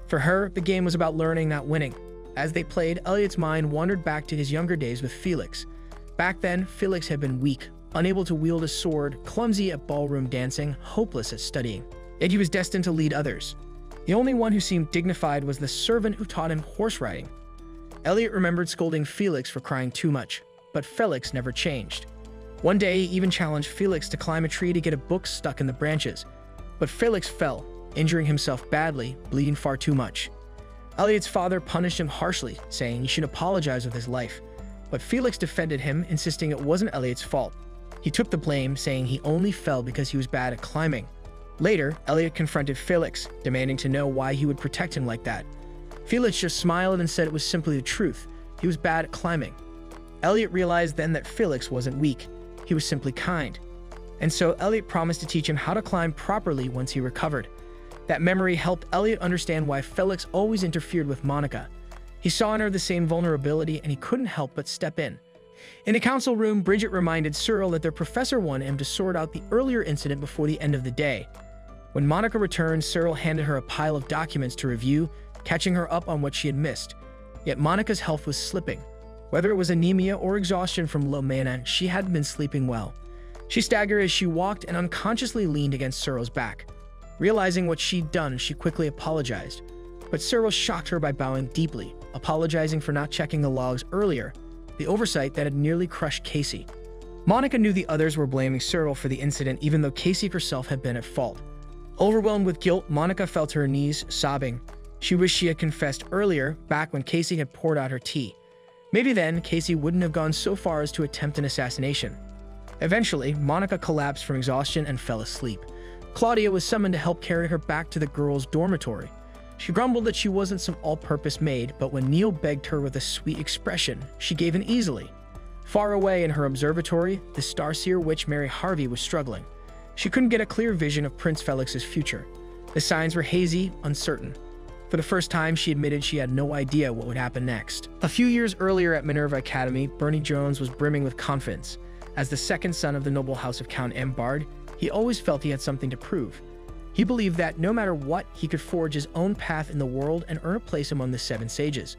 For her, the game was about learning, not winning. As they played, Elliot's mind wandered back to his younger days with Felix. Back then, Felix had been weak, unable to wield a sword, clumsy at ballroom dancing, hopeless at studying. Yet he was destined to lead others. The only one who seemed dignified was the servant who taught him horse riding. Elliot remembered scolding Felix for crying too much, but Felix never changed. One day, he even challenged Felix to climb a tree to get a book stuck in the branches. But Felix fell, injuring himself badly, bleeding far too much. Elliot's father punished him harshly, saying he should apologize with his life. But Felix defended him, insisting it wasn't Elliot's fault. He took the blame, saying he only fell because he was bad at climbing. Later, Elliot confronted Felix, demanding to know why he would protect him like that. Felix just smiled and said it was simply the truth. He was bad at climbing. Elliot realized then that Felix wasn't weak. He was simply kind. And so Elliot promised to teach him how to climb properly once he recovered. That memory helped Elliot understand why Felix always interfered with Monica. He saw in her the same vulnerability, and he couldn't help but step in. In the council room, Bridget reminded Cyril that their professor wanted him to sort out the earlier incident before the end of the day. When Monica returned, Cyril handed her a pile of documents to review, catching her up on what she had missed. Yet Monica's health was slipping. Whether it was anemia or exhaustion from low mana, she hadn't been sleeping well. She staggered as she walked and unconsciously leaned against Cyril's back. Realizing what she'd done, she quickly apologized. But Cyril shocked her by bowing deeply, apologizing for not checking the logs earlier, the oversight that had nearly crushed Casey. Monica knew the others were blaming Cyril for the incident, even though Casey herself had been at fault. Overwhelmed with guilt, Monica fell to her knees, sobbing. She wished she had confessed earlier, back when Casey had poured out her tea. Maybe then, Casey wouldn't have gone so far as to attempt an assassination. Eventually, Monica collapsed from exhaustion and fell asleep. Claudia was summoned to help carry her back to the girls' dormitory. She grumbled that she wasn't some all-purpose maid, but when Neil begged her with a sweet expression, she gave in easily. Far away in her observatory, the starseer witch Mary Harvey was struggling. She couldn't get a clear vision of Prince Felix's future. The signs were hazy, uncertain. For the first time, she admitted she had no idea what would happen next. A few years earlier at Minerva Academy, Bernie Jones was brimming with confidence. As the second son of the noble house of Count Embard, he always felt he had something to prove. He believed that, no matter what, he could forge his own path in the world and earn a place among the Seven Sages.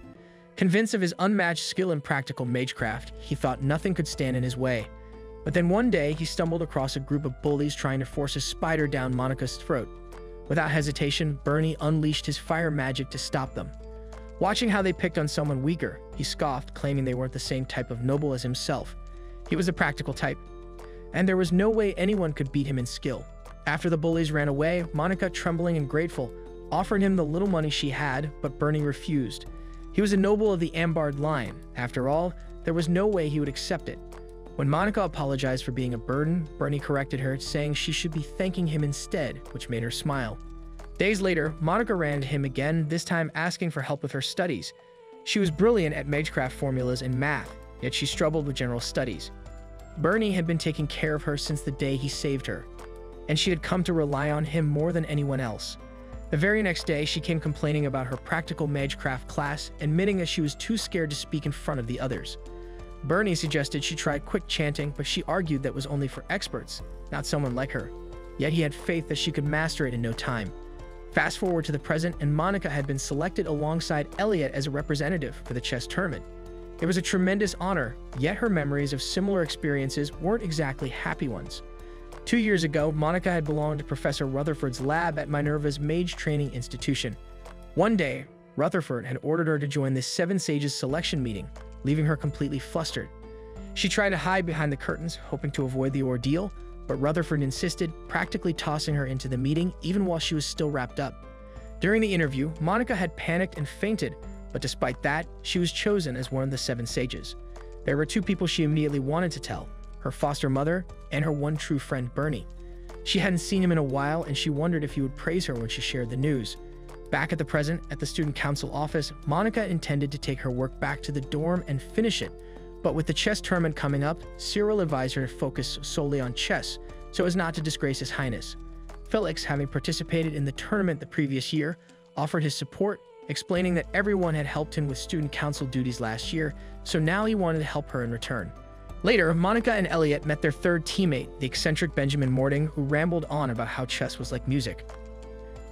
Convinced of his unmatched skill in practical magecraft, he thought nothing could stand in his way. But then one day, he stumbled across a group of bullies trying to force a spider down Monica's throat. Without hesitation, Bernie unleashed his fire magic to stop them. Watching how they picked on someone weaker, he scoffed, claiming they weren't the same type of noble as himself. He was a practical type, and there was no way anyone could beat him in skill. After the bullies ran away, Monica, trembling and grateful, offered him the little money she had, but Bernie refused. He was a noble of the Ambard line. After all, there was no way he would accept it. When Monica apologized for being a burden, Bernie corrected her, saying she should be thanking him instead, which made her smile. Days later, Monica ran to him again, this time asking for help with her studies. She was brilliant at magecraft formulas and math, yet she struggled with general studies. Bernie had been taking care of her since the day he saved her, and she had come to rely on him more than anyone else. The very next day, she came complaining about her practical magecraft class, admitting that she was too scared to speak in front of the others. Bernie suggested she try quick chanting, but she argued that was only for experts, not someone like her. Yet he had faith that she could master it in no time. Fast forward to the present, and Monica had been selected alongside Elliot as a representative for the chess tournament. It was a tremendous honor, yet her memories of similar experiences weren't exactly happy ones. 2 years ago, Monica had belonged to Professor Rutherford's lab at Minerva's mage training institution. One day, Rutherford had ordered her to join the Seven Sages selection meeting, leaving her completely flustered. She tried to hide behind the curtains, hoping to avoid the ordeal, but Rutherford insisted, practically tossing her into the meeting even while she was still wrapped up. During the interview, Monica had panicked and fainted, but despite that, she was chosen as one of the Seven Sages. There were two people she immediately wanted to tell: her foster mother and her one true friend, Bernie. She hadn't seen him in a while, and she wondered if he would praise her when she shared the news. Back at the present, at the student council office, Monica intended to take her work back to the dorm and finish it. But with the chess tournament coming up, Cyril advised her to focus solely on chess, so as not to disgrace His Highness. Felix, having participated in the tournament the previous year, offered his support, explaining that everyone had helped him with student council duties last year, so now he wanted to help her in return. Later, Monica and Elliot met their third teammate, the eccentric Benjamin Morting, who rambled on about how chess was like music.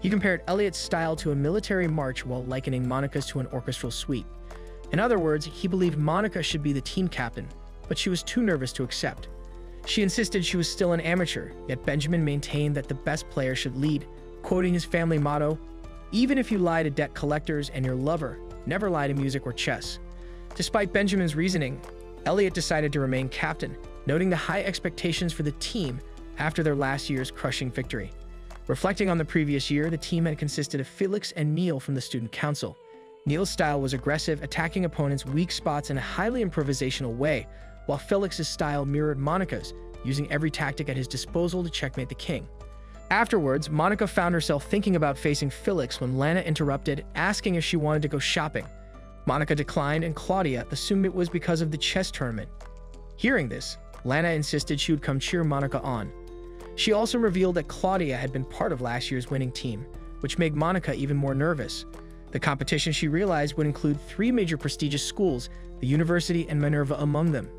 He compared Elliot's style to a military march while likening Monica's to an orchestral suite. In other words, he believed Monica should be the team captain, but she was too nervous to accept. She insisted she was still an amateur, yet Benjamin maintained that the best player should lead, quoting his family motto, "Even if you lie to debt collectors and your lover, never lie to music or chess." Despite Benjamin's reasoning, Elliot decided to remain captain, noting the high expectations for the team after their last year's crushing victory. Reflecting on the previous year, the team had consisted of Felix and Neil from the student council. Neil's style was aggressive, attacking opponents' weak spots in a highly improvisational way, while Felix's style mirrored Monica's, using every tactic at his disposal to checkmate the king. Afterwards, Monica found herself thinking about facing Felix when Lana interrupted, asking if she wanted to go shopping. Monica declined, and Claudia assumed it was because of the chess tournament. Hearing this, Lana insisted she would come cheer Monica on. She also revealed that Claudia had been part of last year's winning team, which made Monica even more nervous. The competition, she realized, would include 3 major prestigious schools, the university and Minerva among them.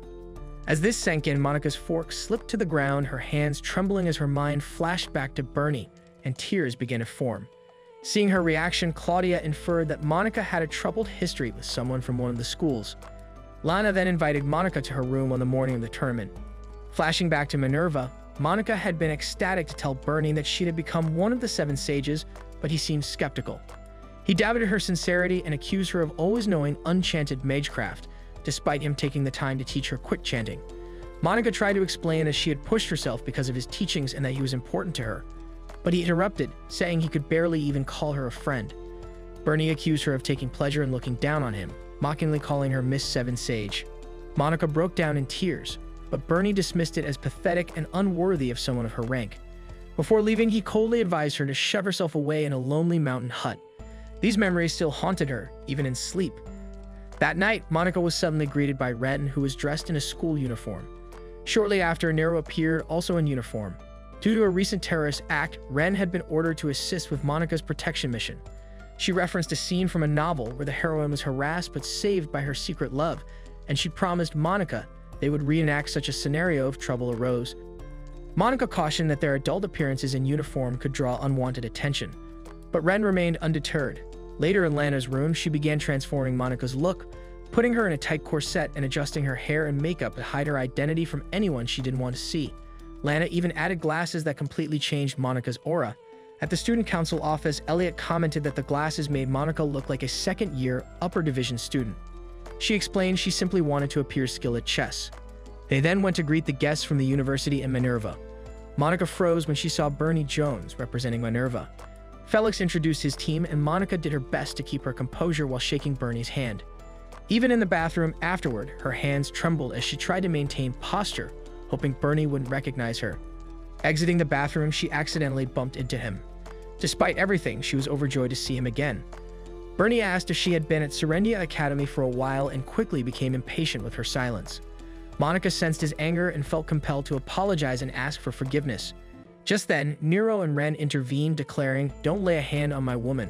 As this sank in, Monica's fork slipped to the ground, her hands trembling as her mind flashed back to Bernie, and tears began to form. Seeing her reaction, Claudia inferred that Monica had a troubled history with someone from one of the schools. Lana then invited Monica to her room on the morning of the tournament. Flashing back to Minerva, Monica had been ecstatic to tell Bernie that she had become one of the 7 sages, but he seemed skeptical. He doubted her sincerity and accused her of always knowing unchanted magecraft, despite him taking the time to teach her quick chanting. Monica tried to explain that she had pushed herself because of his teachings and that he was important to her, but he interrupted, saying he could barely even call her a friend. Bernie accused her of taking pleasure in looking down on him, mockingly calling her Miss Seven Sage. Monica broke down in tears, but Bernie dismissed it as pathetic and unworthy of someone of her rank. Before leaving, he coldly advised her to shove herself away in a lonely mountain hut. These memories still haunted her, even in sleep. That night, Monica was suddenly greeted by Ren, who was dressed in a school uniform. Shortly after, Nero appeared, also in uniform. Due to a recent terrorist act, Ren had been ordered to assist with Monica's protection mission. She referenced a scene from a novel where the heroine was harassed but saved by her secret love, and she promised Monica they would reenact such a scenario if trouble arose. Monica cautioned that their adult appearances in uniform could draw unwanted attention, but Ren remained undeterred. Later in Lana's room, she began transforming Monica's look, putting her in a tight corset and adjusting her hair and makeup to hide her identity from anyone she didn't want to see. Lana even added glasses that completely changed Monica's aura. At the student council office, Elliot commented that the glasses made Monica look like a second-year, upper division student. She explained she simply wanted to appear skilled at chess. They then went to greet the guests from the university and Minerva. Monica froze when she saw Bernie Jones representing Minerva. Felix introduced his team, and Monica did her best to keep her composure while shaking Bernie's hand. Even in the bathroom afterward, her hands trembled as she tried to maintain posture, hoping Bernie wouldn't recognize her. Exiting the bathroom, she accidentally bumped into him. Despite everything, she was overjoyed to see him again. Bernie asked if she had been at Serendia Academy for a while and quickly became impatient with her silence. Monica sensed his anger and felt compelled to apologize and ask for forgiveness. Just then, Nero and Ren intervened, declaring, "Don't lay a hand on my woman."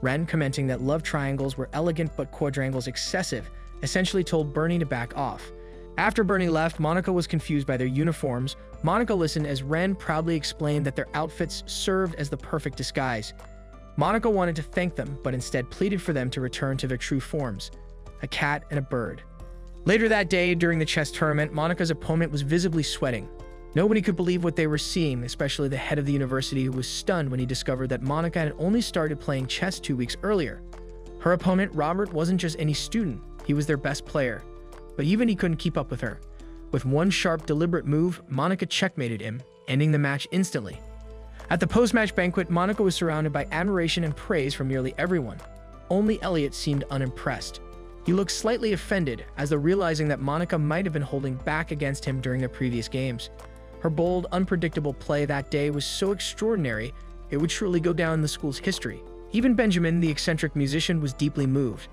Ren, commenting that love triangles were elegant but quadrangles excessive, essentially told Bernie to back off. After Bernie left, Monica was confused by their uniforms. Monica listened as Ren proudly explained that their outfits served as the perfect disguise. Monica wanted to thank them, but instead pleaded for them to return to their true forms, a cat and a bird. Later that day, during the chess tournament, Monica's opponent was visibly sweating. Nobody could believe what they were seeing, especially the head of the university, who was stunned when he discovered that Monica had only started playing chess 2 weeks earlier. Her opponent, Robert, wasn't just any student, he was their best player. But even he couldn't keep up with her. With one sharp, deliberate move, Monica checkmated him, ending the match instantly. At the post-match banquet, Monica was surrounded by admiration and praise from nearly everyone. Only Elliot seemed unimpressed. He looked slightly offended, as though realizing that Monica might have been holding back against him during their previous games. Her bold, unpredictable play that day was so extraordinary, it would surely go down in the school's history. Even Benjamin, the eccentric musician, was deeply moved.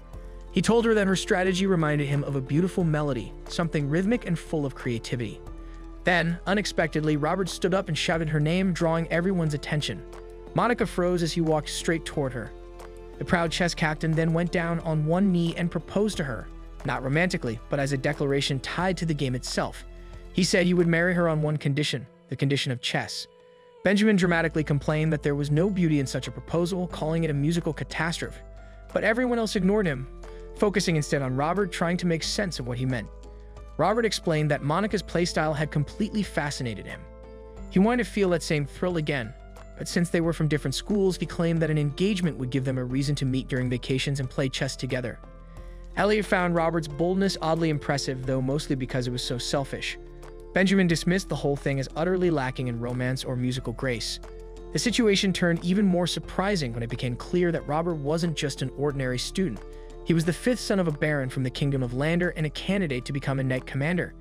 He told her that her strategy reminded him of a beautiful melody, something rhythmic and full of creativity. Then, unexpectedly, Robert stood up and shouted her name, drawing everyone's attention. Monica froze as he walked straight toward her. The proud chess captain then went down on one knee and proposed to her, not romantically, but as a declaration tied to the game itself. He said he would marry her on one condition, the condition of chess. Benjamin dramatically complained that there was no beauty in such a proposal, calling it a musical catastrophe. But everyone else ignored him, focusing instead on Robert, trying to make sense of what he meant. Robert explained that Monica's playstyle had completely fascinated him. He wanted to feel that same thrill again, but since they were from different schools, he claimed that an engagement would give them a reason to meet during vacations and play chess together. Elliot found Robert's boldness oddly impressive, though mostly because it was so selfish. Benjamin dismissed the whole thing as utterly lacking in romance or musical grace. The situation turned even more surprising when it became clear that Robert wasn't just an ordinary student. He was the 5th son of a baron from the kingdom of Lander and a candidate to become a knight commander.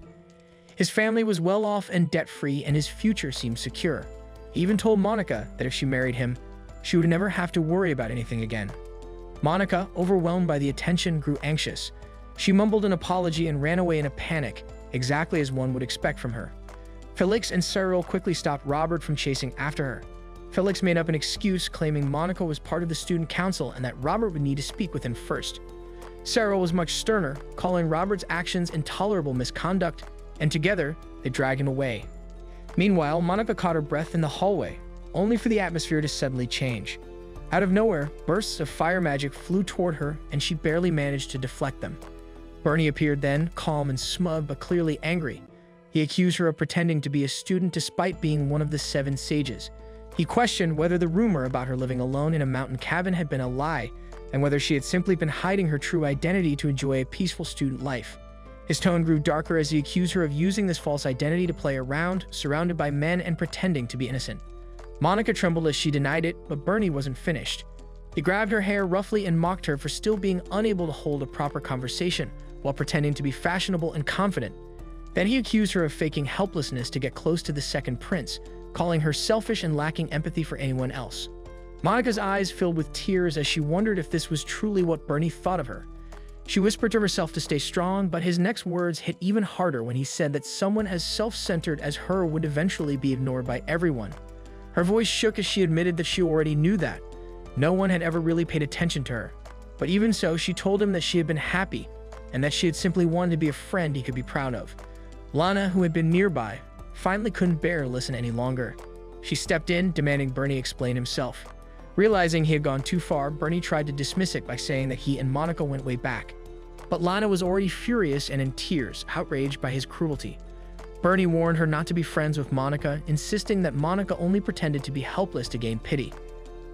His family was well off and debt-free, and his future seemed secure. He even told Monica that if she married him, she would never have to worry about anything again. Monica, overwhelmed by the attention, grew anxious. She mumbled an apology and ran away in a panic, exactly as one would expect from her. Felix and Cyril quickly stopped Robert from chasing after her. Felix made up an excuse, claiming Monica was part of the student council and that Robert would need to speak with him first. Cyril was much sterner, calling Robert's actions intolerable misconduct, and together, they dragged him away. Meanwhile, Monica caught her breath in the hallway, only for the atmosphere to suddenly change. Out of nowhere, bursts of fire magic flew toward her, and she barely managed to deflect them. Bernie appeared then, calm and smug but clearly angry. He accused her of pretending to be a student despite being one of the 7 sages. He questioned whether the rumor about her living alone in a mountain cabin had been a lie, and whether she had simply been hiding her true identity to enjoy a peaceful student life. His tone grew darker as he accused her of using this false identity to play around, surrounded by men and pretending to be innocent. Monica trembled as she denied it, but Bernie wasn't finished. He grabbed her hair roughly and mocked her for still being unable to hold a proper conversation while pretending to be fashionable and confident. Then he accused her of faking helplessness to get close to the second prince, calling her selfish and lacking empathy for anyone else. Monika's eyes filled with tears as she wondered if this was truly what Bernie thought of her. She whispered to herself to stay strong, but his next words hit even harder when he said that someone as self-centered as her would eventually be ignored by everyone. Her voice shook as she admitted that she already knew that. No one had ever really paid attention to her. But even so, she told him that she had been happy, and that she had simply wanted to be a friend he could be proud of. Lana, who had been nearby, finally couldn't bear to listen any longer. She stepped in, demanding Bernie explain himself. Realizing he had gone too far, Bernie tried to dismiss it by saying that he and Monika went way back. But Lana was already furious and in tears, outraged by his cruelty. Bernie warned her not to be friends with Monika, insisting that Monika only pretended to be helpless to gain pity.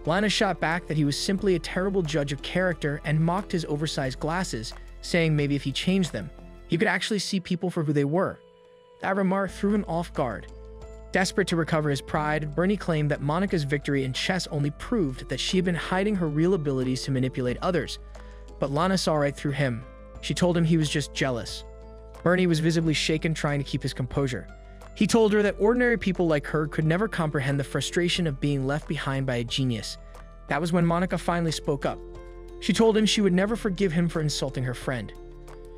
Lana shot back that he was simply a terrible judge of character and mocked his oversized glasses, saying maybe if he changed them, he could actually see people for who they were. That remark threw him off guard. Desperate to recover his pride, Bernie claimed that Monika's victory in chess only proved that she had been hiding her real abilities to manipulate others. But Lana saw right through him. She told him he was just jealous. Bernie was visibly shaken, trying to keep his composure. He told her that ordinary people like her could never comprehend the frustration of being left behind by a genius. That was when Monika finally spoke up. She told him she would never forgive him for insulting her friend.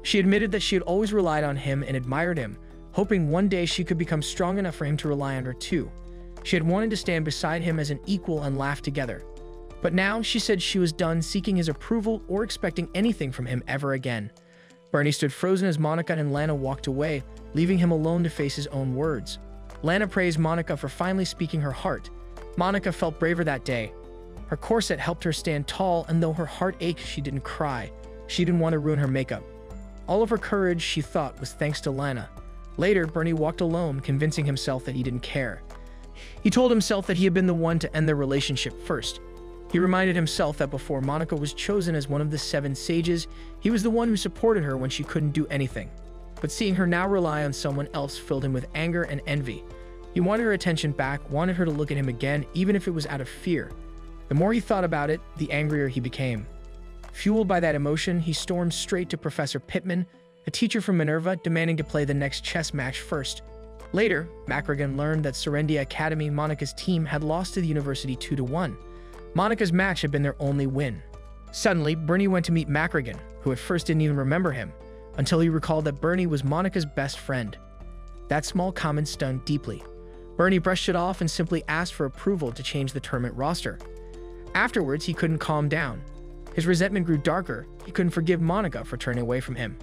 She admitted that she had always relied on him and admired him, hoping one day she could become strong enough for him to rely on her too. She had wanted to stand beside him as an equal and laugh together. But now she said she was done seeking his approval or expecting anything from him ever again. Bernie stood frozen as Monika and Lana walked away, leaving him alone to face his own words. Lana praised Monika for finally speaking her heart. Monika felt braver that day. Her corset helped her stand tall, and though her heart ached, she didn't cry. She didn't want to ruin her makeup. All of her courage, she thought, was thanks to Lana. Later, Bernie walked alone, convincing himself that he didn't care. He told himself that he had been the one to end their relationship first. He reminded himself that before Monika was chosen as one of the 7 sages, he was the one who supported her when she couldn't do anything. But seeing her now rely on someone else filled him with anger and envy. He wanted her attention back, wanted her to look at him again, even if it was out of fear. The more he thought about it, the angrier he became. Fueled by that emotion, he stormed straight to Professor Pittman, a teacher from Minerva, demanding to play the next chess match first. Later, Macragan learned that Serendia Academy, Monika's team, had lost to the university 2-1. Monika's match had been their only win. Suddenly, Bernie went to meet Macragan, who at first didn't even remember him, until he recalled that Bernie was Monika's best friend. That small comment stung deeply. Bernie brushed it off and simply asked for approval to change the tournament roster. Afterwards, he couldn't calm down. His resentment grew darker. He couldn't forgive Monika for turning away from him.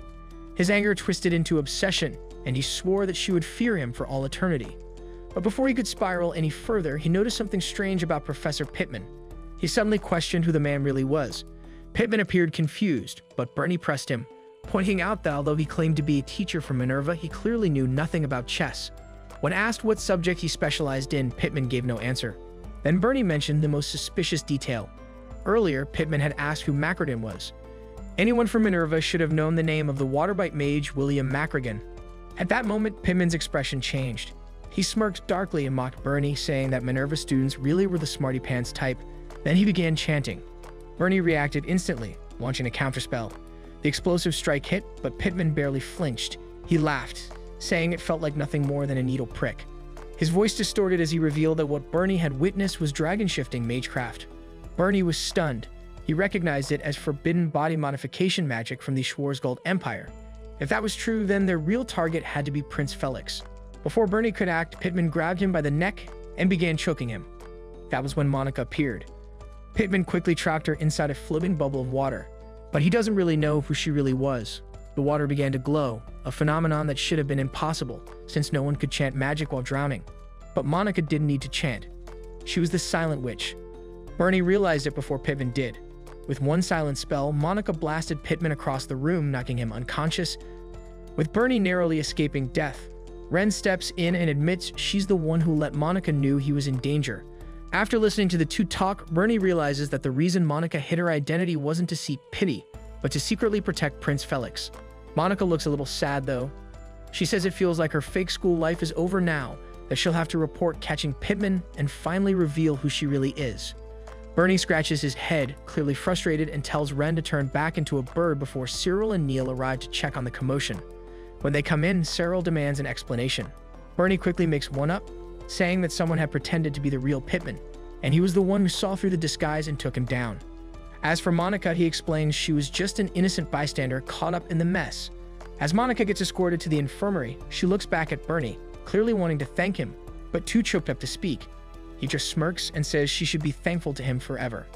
His anger twisted into obsession, and he swore that she would fear him for all eternity. But before he could spiral any further, he noticed something strange about Professor Pittman. He suddenly questioned who the man really was. Pittman appeared confused, but Bernie pressed him, pointing out that although he claimed to be a teacher from Minerva, he clearly knew nothing about chess. When asked what subject he specialized in, Pittman gave no answer. Then Bernie mentioned the most suspicious detail. Earlier, Pittman had asked who Macragan was. Anyone from Minerva should have known the name of the waterbite mage William Macragan. At that moment, Pittman's expression changed. He smirked darkly and mocked Bernie, saying that Minerva students really were the smarty-pants type. Then he began chanting. Bernie reacted instantly, launching a counterspell. The explosive strike hit, but Pittman barely flinched. He laughed, saying it felt like nothing more than a needle prick. His voice distorted as he revealed that what Bernie had witnessed was dragon-shifting magecraft. Bernie was stunned. He recognized it as forbidden body modification magic from the Schwarzgold Empire. If that was true, then their real target had to be Prince Felix. Before Bernie could act, Pittman grabbed him by the neck and began choking him. That was when Monika appeared. Pittman quickly tracked her inside a floating bubble of water. But he doesn't really know who she really was. The water began to glow, a phenomenon that should have been impossible, since no one could chant magic while drowning. But Monika didn't need to chant. She was the silent witch. Bernie realized it before Pittman did. With one silent spell, Monika blasted Pittman across the room, knocking him unconscious. With Bernie narrowly escaping death, Ren steps in and admits she's the one who let Monika knew he was in danger. After listening to the two talk, Bernie realizes that the reason Monika hid her identity wasn't to seek pity, but to secretly protect Prince Felix. Monika looks a little sad, though. She says it feels like her fake school life is over now, that she'll have to report catching Pittman and finally reveal who she really is. Bernie scratches his head, clearly frustrated, and tells Ren to turn back into a bird before Cyril and Neil arrive to check on the commotion. When they come in, Cyril demands an explanation. Bernie quickly makes one up, saying that someone had pretended to be the real Pittman, and he was the one who saw through the disguise and took him down. As for Monica, he explains she was just an innocent bystander caught up in the mess. As Monica gets escorted to the infirmary, she looks back at Bernie, clearly wanting to thank him, but too choked up to speak. He just smirks and says she should be thankful to him forever.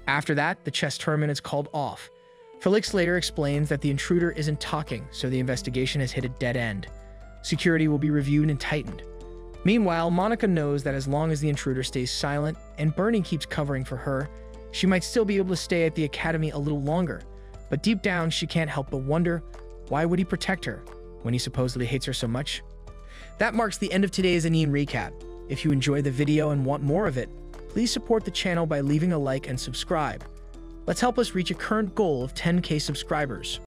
After that, the chess tournament is called off. Felix later explains that the intruder isn't talking, so the investigation has hit a dead end. Security will be reviewed and tightened. Meanwhile, Monica knows that as long as the intruder stays silent and Bernie keeps covering for her, she might still be able to stay at the academy a little longer. But deep down, she can't help but wonder, why would he protect her when he supposedly hates her so much? That marks the end of today's anime recap. If you enjoyed the video and want more of it, please support the channel by leaving a like and subscribe. Let's help us reach a current goal of 10K subscribers.